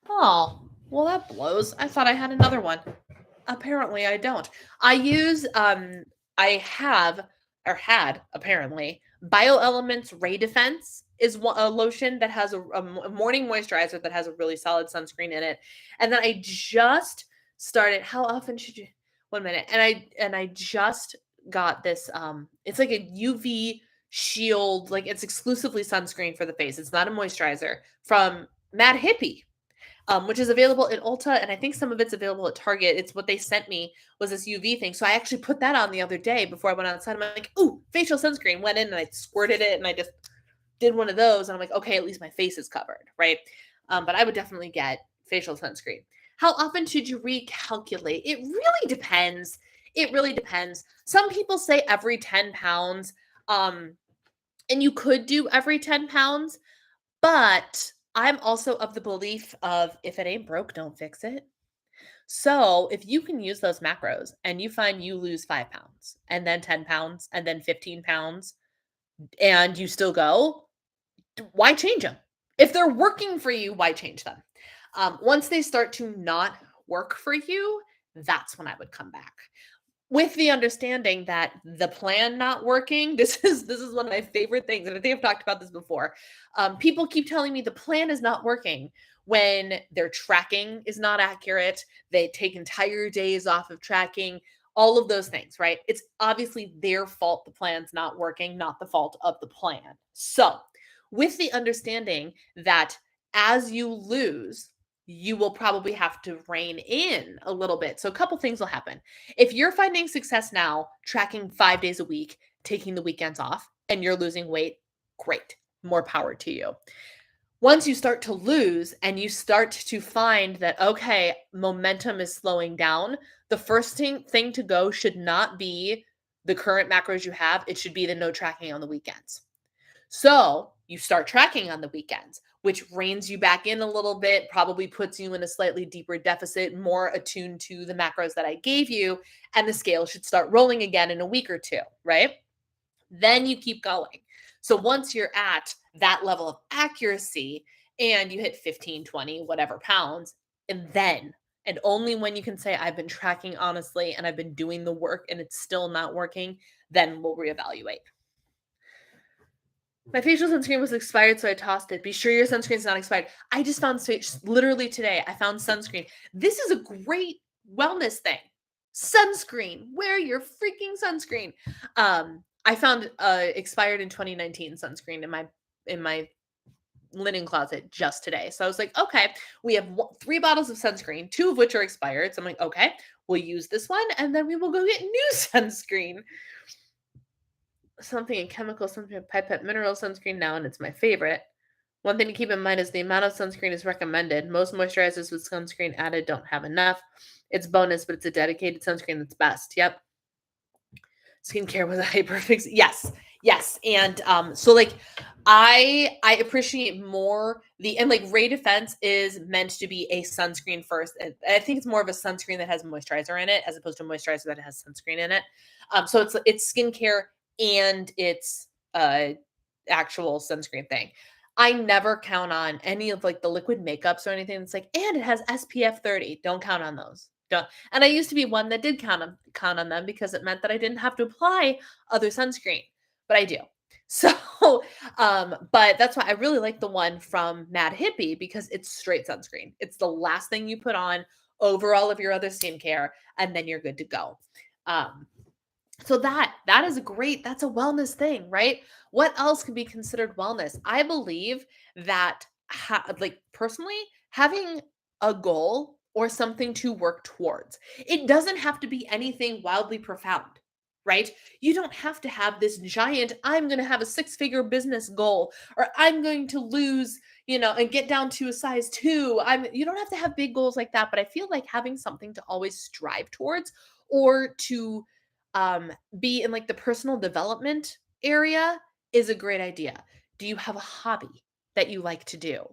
Oh, well that blows. I thought I had another one. Apparently I don't. I use I have or had apparently BioElements Ray Defense is a lotion that has a morning moisturizer that has a really solid sunscreen in it. And then I just started, how often should you, 1 minute. And I just got this it's like a UV shield, like it's exclusively sunscreen for the face. It's not a moisturizer, from Mad Hippie, which is available at Ulta, and I think some of it's available at Target. It's what they sent me was this UV thing. So I actually put that on the other day before I went outside. I'm like, ooh, facial sunscreen. Went in and I squirted it, and I just did one of those. And I'm like, okay, at least my face is covered, right? But I would definitely get facial sunscreen. How often should you recalculate? It really depends. It really depends. Some people say every 10 pounds, and you could do every 10 pounds, but I'm also of the belief of if it ain't broke, don't fix it. So if you can use those macros and you find you lose 5 pounds and then 10 pounds and then 15 pounds and you still go, why change them? If they're working for you, why change them? Once they start to not work for you, that's when I would come back. with the understanding that the plan not working, this is one of my favorite things, and I think I've talked about this before. People keep telling me the plan is not working when their tracking is not accurate. They take entire days off of tracking, all of those things, right? It's obviously their fault the plan's not working, not the fault of the plan. So, with the understanding that as you lose, you will probably have to rein in a little bit. So, a couple things will happen. If you're finding success now, tracking 5 days a week, taking the weekends off, and you're losing weight, great. More power to you. Once you start to lose and you start to find that, okay, momentum is slowing down, the first thing to go should not be the current macros you have. It should be the no tracking on the weekends. So you start tracking on the weekends, which reins you back in a little bit, probably puts you in a slightly deeper deficit, more attuned to the macros that I gave you, and the scale should start rolling again in a week or two, right? Then you keep going. So once you're at that level of accuracy and you hit 15, 20, whatever pounds, and then and only when you can say, I've been tracking honestly and I've been doing the work and it's still not working, then we'll reevaluate. My facial sunscreen was expired, so I tossed it. Be sure your sunscreen's not expired. I just found literally today, I found sunscreen. This is a great wellness thing. Sunscreen. Wear your freaking sunscreen. I found expired in 2019 sunscreen in my linen closet just today. So I was like, okay, we have 3 bottles of sunscreen, 2 of which are expired. So I'm like, okay, we'll use this one and then we will go get new sunscreen. Something in chemical, something in pipette mineral sunscreen now, and it's my favorite. One thing to keep in mind is the amount of sunscreen is recommended. Most moisturizers with sunscreen added don't have enough. It's bonus, but it's a dedicated sunscreen that's best. Yep. Skincare with a hyperfix. Yes. Yes. And so like I appreciate more and like Ray Defense is meant to be a sunscreen first. And I think it's more of a sunscreen that has moisturizer in it as opposed to a moisturizer that has sunscreen in it. So it's skincare and it's actual sunscreen thing. I never count on any of like the liquid makeups or anything that's like, and it has SPF 30. Don't count on those. Don't. And I used to be one that did count on them because it meant that I didn't have to apply other sunscreen, but I do. So, but that's why I really like the one from Mad Hippie because it's straight sunscreen. It's the last thing you put on over all of your other skincare, and then you're good to go. So that is that's a wellness thing, right? What else can be considered wellness? I believe that like personally having a goal or something to work towards. It doesn't have to be anything wildly profound, right? You don't have to have this giant I'm going to have a 6-figure business goal or I'm going to lose, and get down to a size 2. You don't have to have big goals like that, but I feel like having something to always strive towards or to be in like the personal development area is a great idea. Do you have a hobby that you like to do?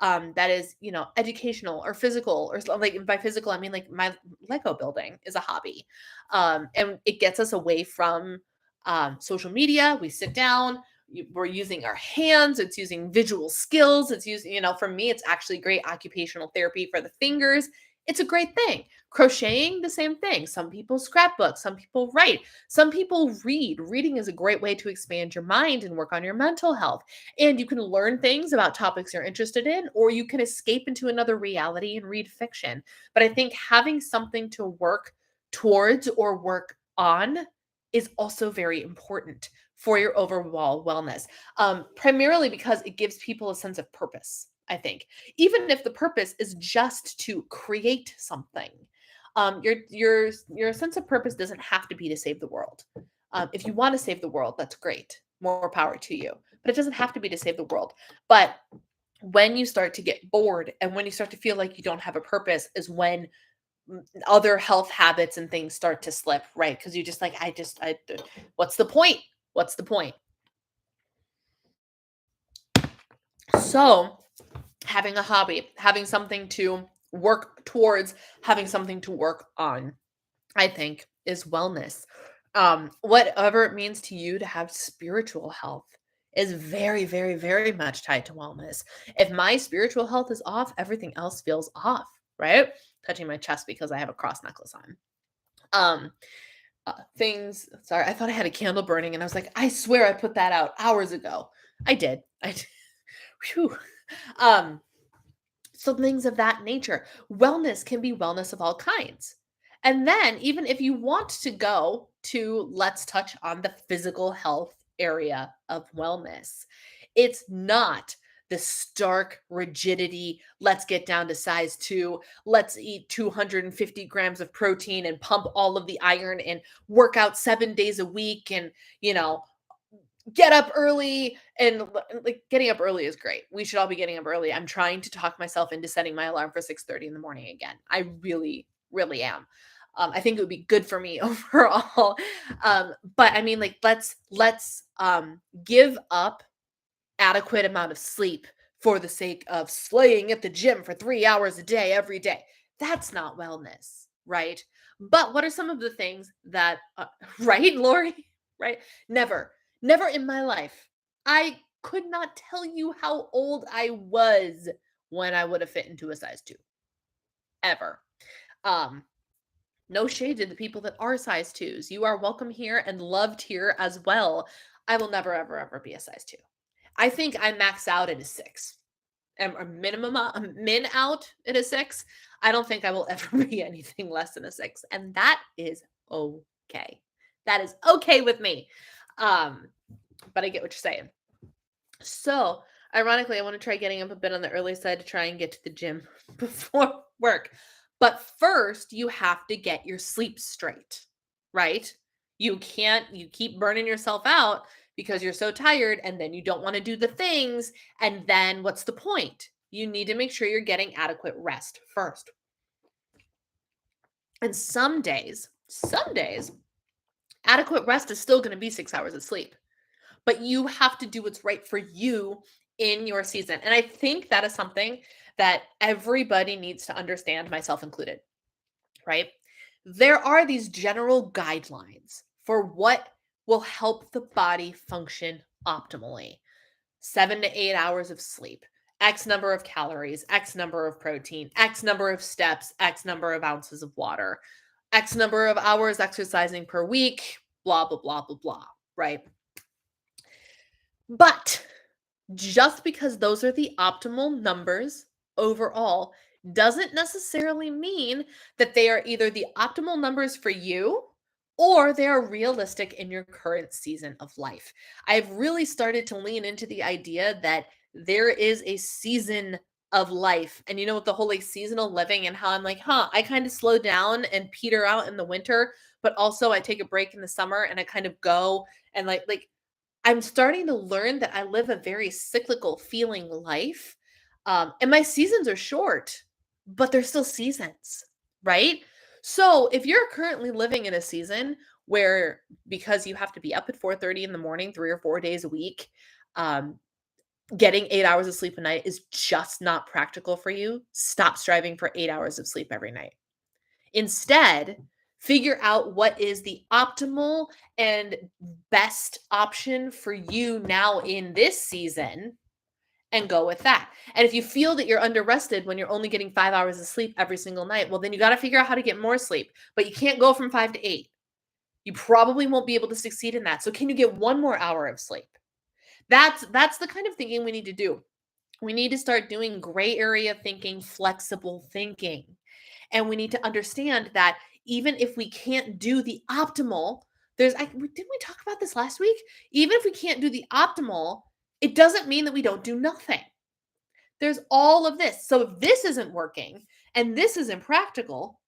That is, educational or physical or like by physical, I mean like my Lego building is a hobby. And it gets us away from social media. We sit down, we're using our hands, it's using visual skills, it's using, for me, it's actually great occupational therapy for the fingers. It's a great thing. Crocheting, the same thing. Some people scrapbook, some people write, some people read. Reading is a great way to expand your mind and work on your mental health. And you can learn things about topics you're interested in, or you can escape into another reality and read fiction. But I think having something to work towards or work on is also very important for your overall wellness, primarily because it gives people a sense of purpose, I think. Even if the purpose is just to create something, your sense of purpose doesn't have to be to save the world. If you want to save the world, that's great. More power to you. But it doesn't have to be to save the world. But when you start to get bored and when you start to feel like you don't have a purpose is when other health habits and things start to slip, right? Because you just like, what's the point? What's the point? So having a hobby, having something to work towards, having something to work on, I think is wellness. Whatever it means to you to have spiritual health is very, very, very much tied to wellness. If my spiritual health is off, everything else feels off, right? Touching my chest because I have a cross necklace on. things. Sorry, I thought I had a candle burning, and I was like, I swear I put that out hours ago. I did. I did. Whew. Um, so things of that nature. Wellness can be wellness of all kinds. And then, even if you want to go to, let's touch on the physical health area of wellness, it's not the stark rigidity. Let's get down to size two. Let's eat 250 grams of protein and pump all of the iron and work out 7 days a week and, you know, get up early. And like, getting up early is great. We should all be getting up early. I'm trying to talk myself into setting my alarm for 6:30 in the morning again. I really, really am. I think it would be good for me overall. But I mean, like, let's give up adequate amount of sleep for the sake of slaying at the gym for 3 hours a day every day. That's not wellness, right? But what are some of the things that, right, Lori? Right? Never, never in my life. I could not tell you how old I was when I would have fit into a size two, ever. Um, no shade to the people that are size twos. You are welcome here and loved here as well. I will never, ever, ever be a size two. I think I max out at a six. A minimum, a min out at a six. I don't think I will ever be anything less than a six. And that is okay. That is okay with me. But I get what you're saying. So, ironically, I want to try getting up a bit on the early side to try and get to the gym before work. But first, you have to get your sleep straight, right? You keep burning yourself out because you're so tired and then you don't want to do the things. And then what's the point? You need to make sure you're getting adequate rest first. And some days, adequate rest is still going to be 6 hours of sleep, but you have to do what's right for you in your season. And I think that is something that everybody needs to understand, myself included, right? There are these general guidelines for what will help the body function optimally. 7 to 8 hours of sleep, X number of calories, X number of protein, X number of steps, X number of ounces of water, X number of hours exercising per week, blah, blah, blah, blah, blah, right? But just because those are the optimal numbers overall doesn't necessarily mean that they are either the optimal numbers for you or they are realistic in your current season of life. I've really started to lean into the idea that there is a season of life. And you know, with the whole like seasonal living and how I'm like, I kind of slow down and peter out in the winter, but also I take a break in the summer and I kind of go and like I'm starting to learn that I live a very cyclical feeling life. And my seasons are short, but they're still seasons, right? So if you're currently living in a season where because you have to be up at 4:30 in the morning, 3 or 4 days a week, um, getting 8 hours of sleep a night is just not practical for you, stop striving for 8 hours of sleep every night. Instead, figure out what is the optimal and best option for you now in this season and go with that. And if you feel that you're under rested when you're only getting 5 hours of sleep every single night, well, then you got to figure out how to get more sleep, but you can't go from 5 to 8. You probably won't be able to succeed in that. So can you get 1 more hour of sleep? That's the kind of thinking we need to do. We need to start doing gray area thinking, flexible thinking. And we need to understand that even if we can't do the optimal, didn't we talk about this last week? Even if we can't do the optimal, it doesn't mean that we don't do nothing. There's all of this. So if this isn't working and this isn't practical,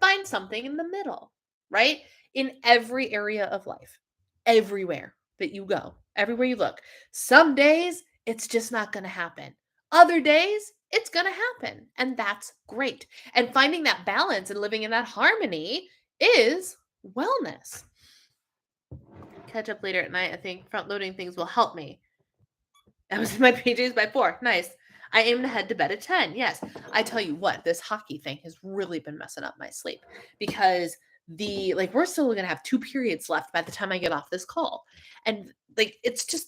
find something in the middle, right? In every area of life, everywhere that you go, everywhere you look. Some days it's just not going to happen. Other days it's going to happen. And that's great. And finding that balance and living in that harmony is wellness. Catch up later at night. I think front loading things will help me. I was in my PJs by 4. Nice. I aim to head to bed at 10. Yes. I tell you what, this hockey thing has really been messing up my sleep because we're still going to have 2 periods left by the time I get off this call. And like, it's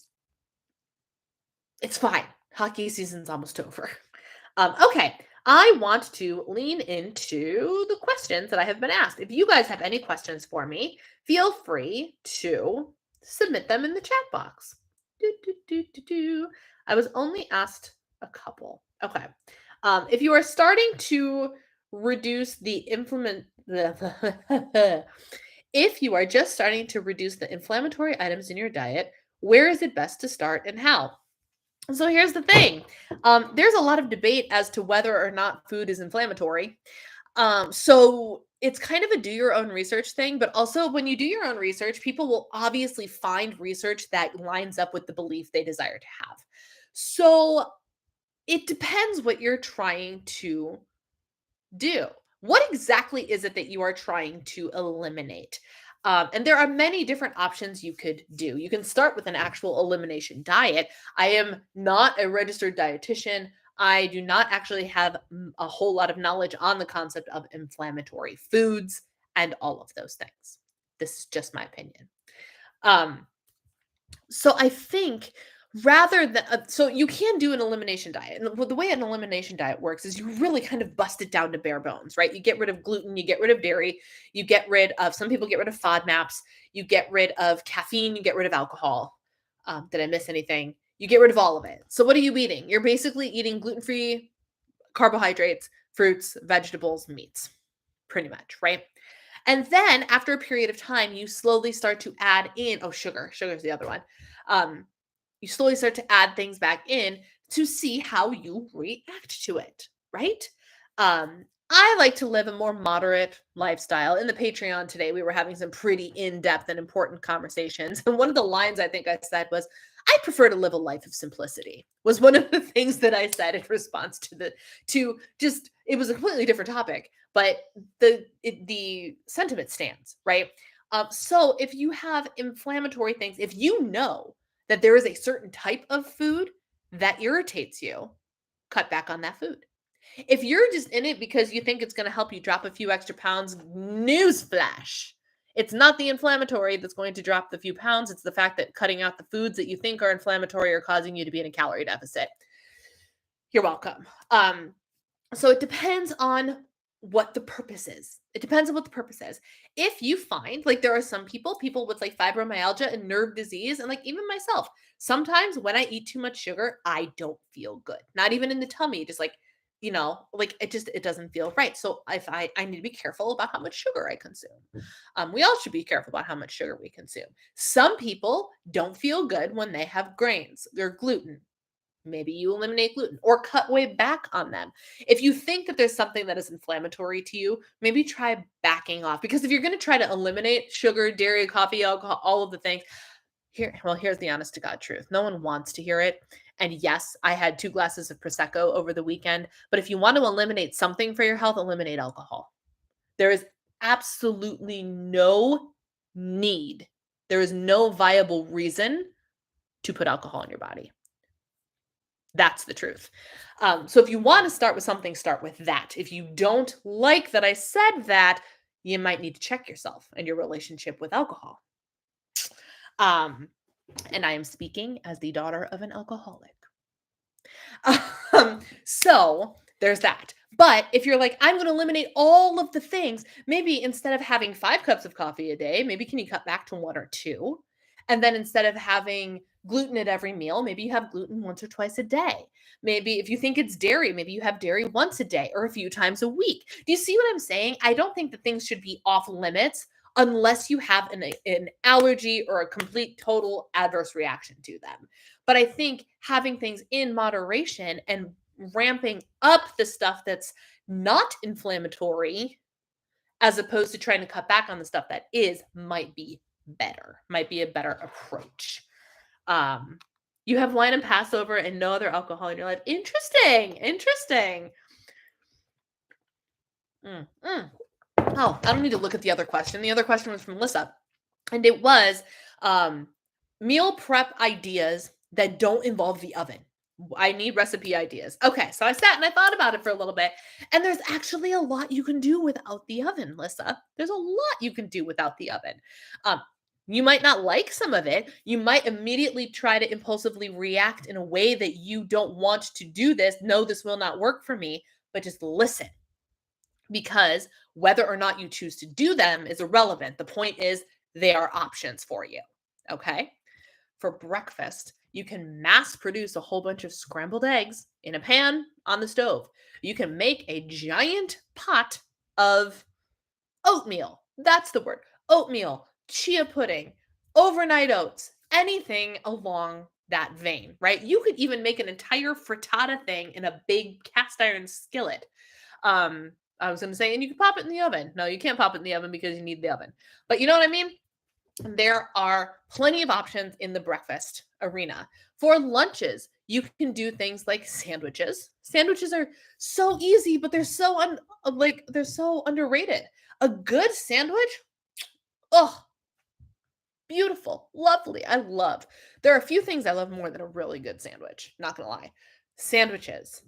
fine. Hockey season's almost over. Okay. I want to lean into the questions that I have been asked. If you guys have any questions for me, feel free to submit them in the chat box. I was only asked a couple. Okay. If you are starting to reduce the if you are just starting to reduce the inflammatory items in your diet, where is it best to start and how? So here's the thing. There's a lot of debate as to whether or not food is inflammatory. So it's kind of a do your own research thing, but also when you do your own research, people will obviously find research that lines up with the belief they desire to have. So it depends what you're trying to do. What exactly is it that you are trying to eliminate? And there are many different options you could do. You can start with an actual elimination diet. I am not a registered dietitian. I do not actually have a whole lot of knowledge on the concept of inflammatory foods and all of those things. This is just my opinion. So I think rather than so you can do an elimination diet, and the way an elimination diet works is you really kind of bust it down to bare bones, right? You get rid of gluten, you get rid of dairy, you get rid of, some people get rid of FODMAPs, you get rid of caffeine, you get rid of alcohol. Did I miss anything? You get rid of all of it. So what are you eating? You're basically eating gluten-free carbohydrates, fruits, vegetables, meats, pretty much, right? And then after a period of time, you slowly start to add in, oh, sugar. Sugar is the other one. You slowly start to add things back in to see how you react to it, right? I like to live a more moderate lifestyle. In the Patreon today, we were having some pretty in-depth and important conversations. And one of the lines I think I said was, I prefer to live a life of simplicity, was one of the things that I said in response to just, it was a completely different topic, but the sentiment stands, right? So if you have inflammatory things, if you know that there is a certain type of food that irritates you, cut back on that food. If you're just in it because you think it's going to help you drop a few extra pounds, newsflash. It's not the inflammatory that's going to drop the few pounds. It's the fact that cutting out the foods that you think are inflammatory are causing you to be in a calorie deficit. You're welcome. So it depends on what the purpose is. It depends on what the purpose is. If you find, like, there are some people with like fibromyalgia and nerve disease, and like even myself, sometimes when I eat too much sugar, I don't feel good. Not even in the tummy, just like, like it doesn't feel right. So if I need to be careful about how much sugar I consume. We all should be careful about how much sugar we consume. Some people don't feel good when they have grains, their gluten. Maybe you eliminate gluten or cut way back on them. If you think that there's something that is inflammatory to you, maybe try backing off. Because if you're going to try to eliminate sugar, dairy, coffee, alcohol, all of the things, here's the honest to God truth. No one wants to hear it. And yes, I had 2 glasses of Prosecco over the weekend. But if you want to eliminate something for your health, eliminate alcohol. There is absolutely no need. There is no viable reason to put alcohol in your body. That's the truth. So if you want to start with something, start with that. If you don't like that I said that, you might need to check yourself and your relationship with alcohol. And I am speaking as the daughter of an alcoholic. So there's that. But if you're like, I'm going to eliminate all of the things, maybe instead of having 5 cups of coffee a day, maybe can you cut back to 1 or 2? And then instead of having gluten at every meal, maybe you have gluten once or twice a day. Maybe if you think it's dairy, maybe you have dairy once a day or a few times a week. Do you see what I'm saying? I don't think that things should be off limits unless you have an allergy or a complete total adverse reaction to them. But I think having things in moderation and ramping up the stuff that's not inflammatory as opposed to trying to cut back on the stuff that is might be a better approach. You have wine and Passover and no other alcohol in your life. Interesting. Oh, I don't need to look at the other question. The other question was from Melissa, and it was meal prep ideas that don't involve the oven. I need recipe ideas. Okay, so I sat and I thought about it for a little bit, and there's actually a lot you can do without the oven, Lissa. There's a lot you can do without the oven. You might not like some of it. You might immediately try to impulsively react in a way that you don't want to do this. No, this will not work for me. but just listen, because whether or not you choose to do them is irrelevant. The point is they are options for you. Okay. For breakfast, you can mass produce a whole bunch of scrambled eggs in a pan on the stove. You can make a giant pot of oatmeal. That's the word. Oatmeal, chia pudding, overnight oats, anything along that vein, right? You could even make an entire frittata thing in a big cast iron skillet. I was going to say, and you can pop it in the oven. No, you can't pop it in the oven because you need the oven. But you know what I mean? There are plenty of options in the breakfast arena. For lunches, you can do things like sandwiches. Sandwiches are so easy, but they're they're so underrated. A good sandwich, oh, beautiful, lovely. I love. There are a few things I love more than a really good sandwich, not going to lie. Sandwiches,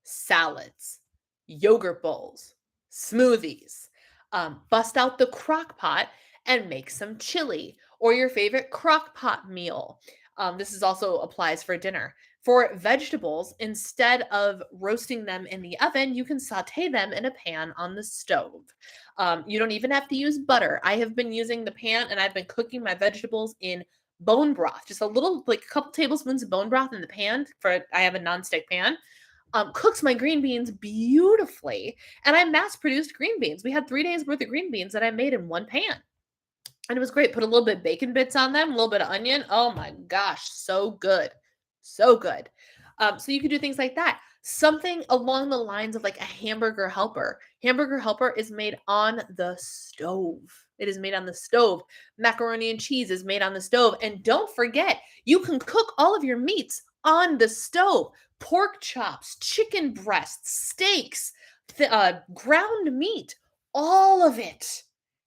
salads, yogurt bowls, smoothies. Bust out the crock pot and make some chili or your favorite crock pot meal. This is also applies for dinner. For vegetables, instead of roasting them in the oven, you can saute them in a pan on the stove. You don't even have to use butter. I have been using the pan and I've been cooking my vegetables in bone broth, just a little, like a couple tablespoons of bone broth in the pan. I have a nonstick pan. Cooks my green beans beautifully. And I mass produced green beans. We had 3 days worth of green beans that I made in one pan. And it was great. Put a little bit of bacon bits on them, a little bit of onion. Oh my gosh, so good. So good. So you could do things like that. Something along the lines of like a hamburger helper. Hamburger helper is made on the stove. It is made on the stove. Macaroni and cheese is made on the stove. And don't forget, you can cook all of your meats on the stove. Pork chops, chicken breasts, steaks, ground meat, all of it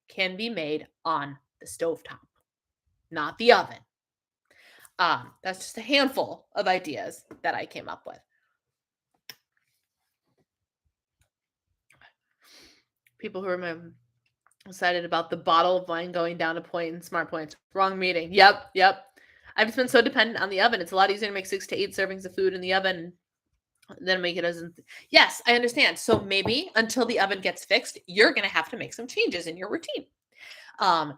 can be made on the stovetop, not the oven. That's just a handful of ideas that I came up with. People who are excited about the bottle of wine going down a point in Smart Points. Wrong meeting. Yep. I've just been so dependent on the oven. It's a lot easier to make 6 to 8 servings of food in the oven than make it as. Yes, I understand. So maybe until the oven gets fixed, you're going to have to make some changes in your routine.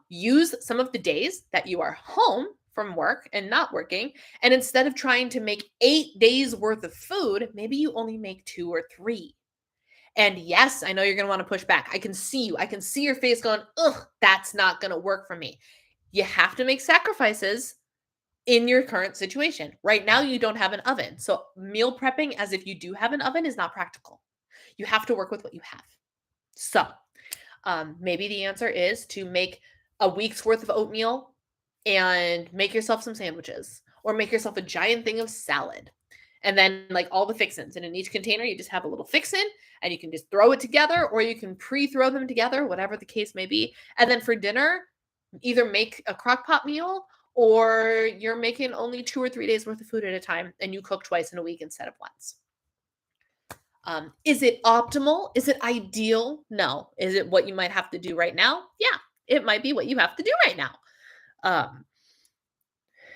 Use some of the days that you are home from work and not working. And instead of trying to make 8 days worth of food, maybe you only make 2 or 3. And yes, I know you're going to want to push back. I can see you. I can see your face going, ugh, that's not going to work for me. You have to make sacrifices in your current situation. Right now, you don't have an oven. So meal prepping as if you do have an oven is not practical. You have to work with what you have. So maybe the answer is to make a week's worth of oatmeal and make yourself some sandwiches or make yourself a giant thing of salad. And then like all the fixins. And in each container, you just have a little fixin and you can just throw it together or you can pre-throw them together, whatever the case may be. And then for dinner, either make a crock pot meal or you're making only 2 or 3 days worth of food at a time and you cook twice in a week instead of once. Is it optimal? Is it ideal? No. Is it what you might have to do right now? Yeah, it might be what you have to do right now.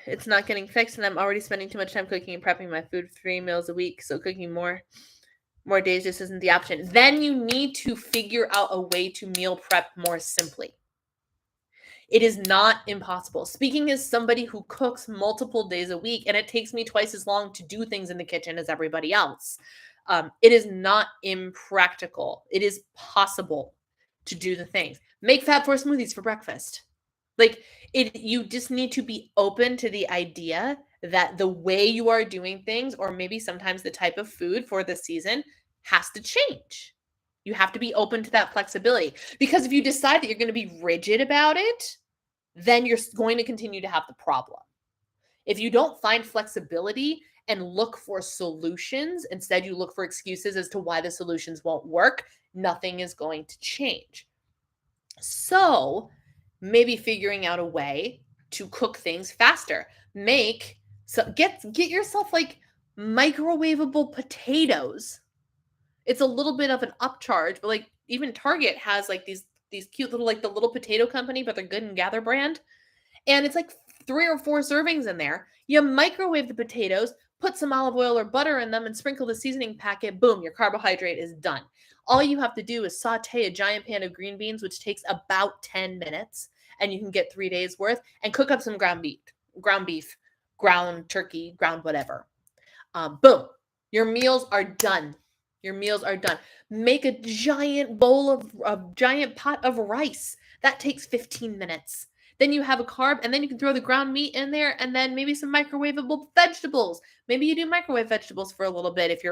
It's not getting fixed, and I'm already spending too much time cooking and prepping my food 3 meals a week, so cooking more days just isn't the option. Then you need to figure out a way to meal prep more simply. It is not impossible. Speaking as somebody who cooks multiple days a week, and it takes me twice as long to do things in the kitchen as everybody else. It is not impractical. It is possible to do the things. Make Fab Four smoothies for breakfast. You just need to be open to the idea that the way you are doing things, or maybe sometimes the type of food for the season, has to change. You have to be open to that flexibility, because if you decide that you're going to be rigid about it, then you're going to continue to have the problem. If you don't find flexibility and look for solutions, instead you look for excuses as to why the solutions won't work, nothing is going to change. So maybe figuring out a way to cook things faster. Get yourself like microwavable potatoes. It's a little bit of an upcharge, but like even Target has like these cute little, like the Little Potato Company, but they're Good and Gather brand. And it's like 3 or 4 servings in there. You microwave the potatoes, put some olive oil or butter in them and sprinkle the seasoning packet. Boom, your carbohydrate is done. All you have to do is saute a giant pan of green beans, which takes about 10 minutes, and you can get 3 days worth, and cook up some ground beef, ground turkey, ground whatever. Boom, your meals are done. Your meals are done. Make a giant bowl of a giant pot of rice. That takes 15 minutes. Then you have a carb, and then you can throw the ground meat in there, and then maybe some microwavable vegetables. Maybe you do microwave vegetables for a little bit if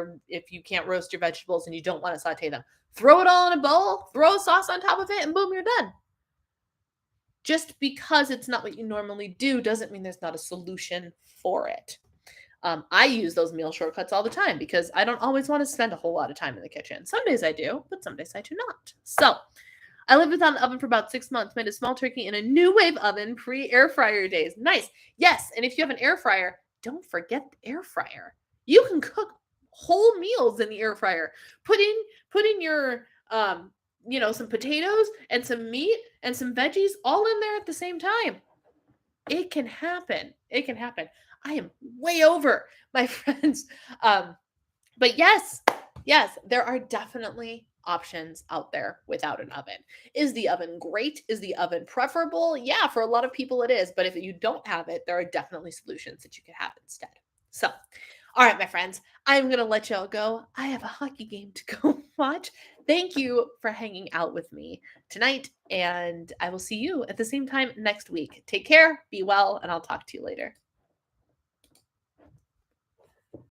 you can't roast your vegetables and you don't want to saute them. Throw it all in a bowl, throw a sauce on top of it, and boom, you're done. Just because it's not what you normally do doesn't mean there's not a solution for it. I use those meal shortcuts all the time because I don't always want to spend a whole lot of time in the kitchen. Some days I do, but some days I do not. So I lived without an oven for about 6 months, made a small turkey in a new wave oven, pre-air fryer days. Nice. Yes, and if you have an air fryer, don't forget the air fryer. You can cook whole meals in the air fryer. Put in your some potatoes and some meat and some veggies all in there at the same time. It can happen. It can happen. I am way over, my friends. But yes, there are definitely options out there without an oven. Is the oven great? Is the oven preferable? Yeah, for a lot of people it is. But if you don't have it, there are definitely solutions that you could have instead. So, all right, my friends, I'm going to let y'all go. I have a hockey game to go watch. Thank you for hanging out with me tonight, and I will see you at the same time next week. Take care, be well, and I'll talk to you later.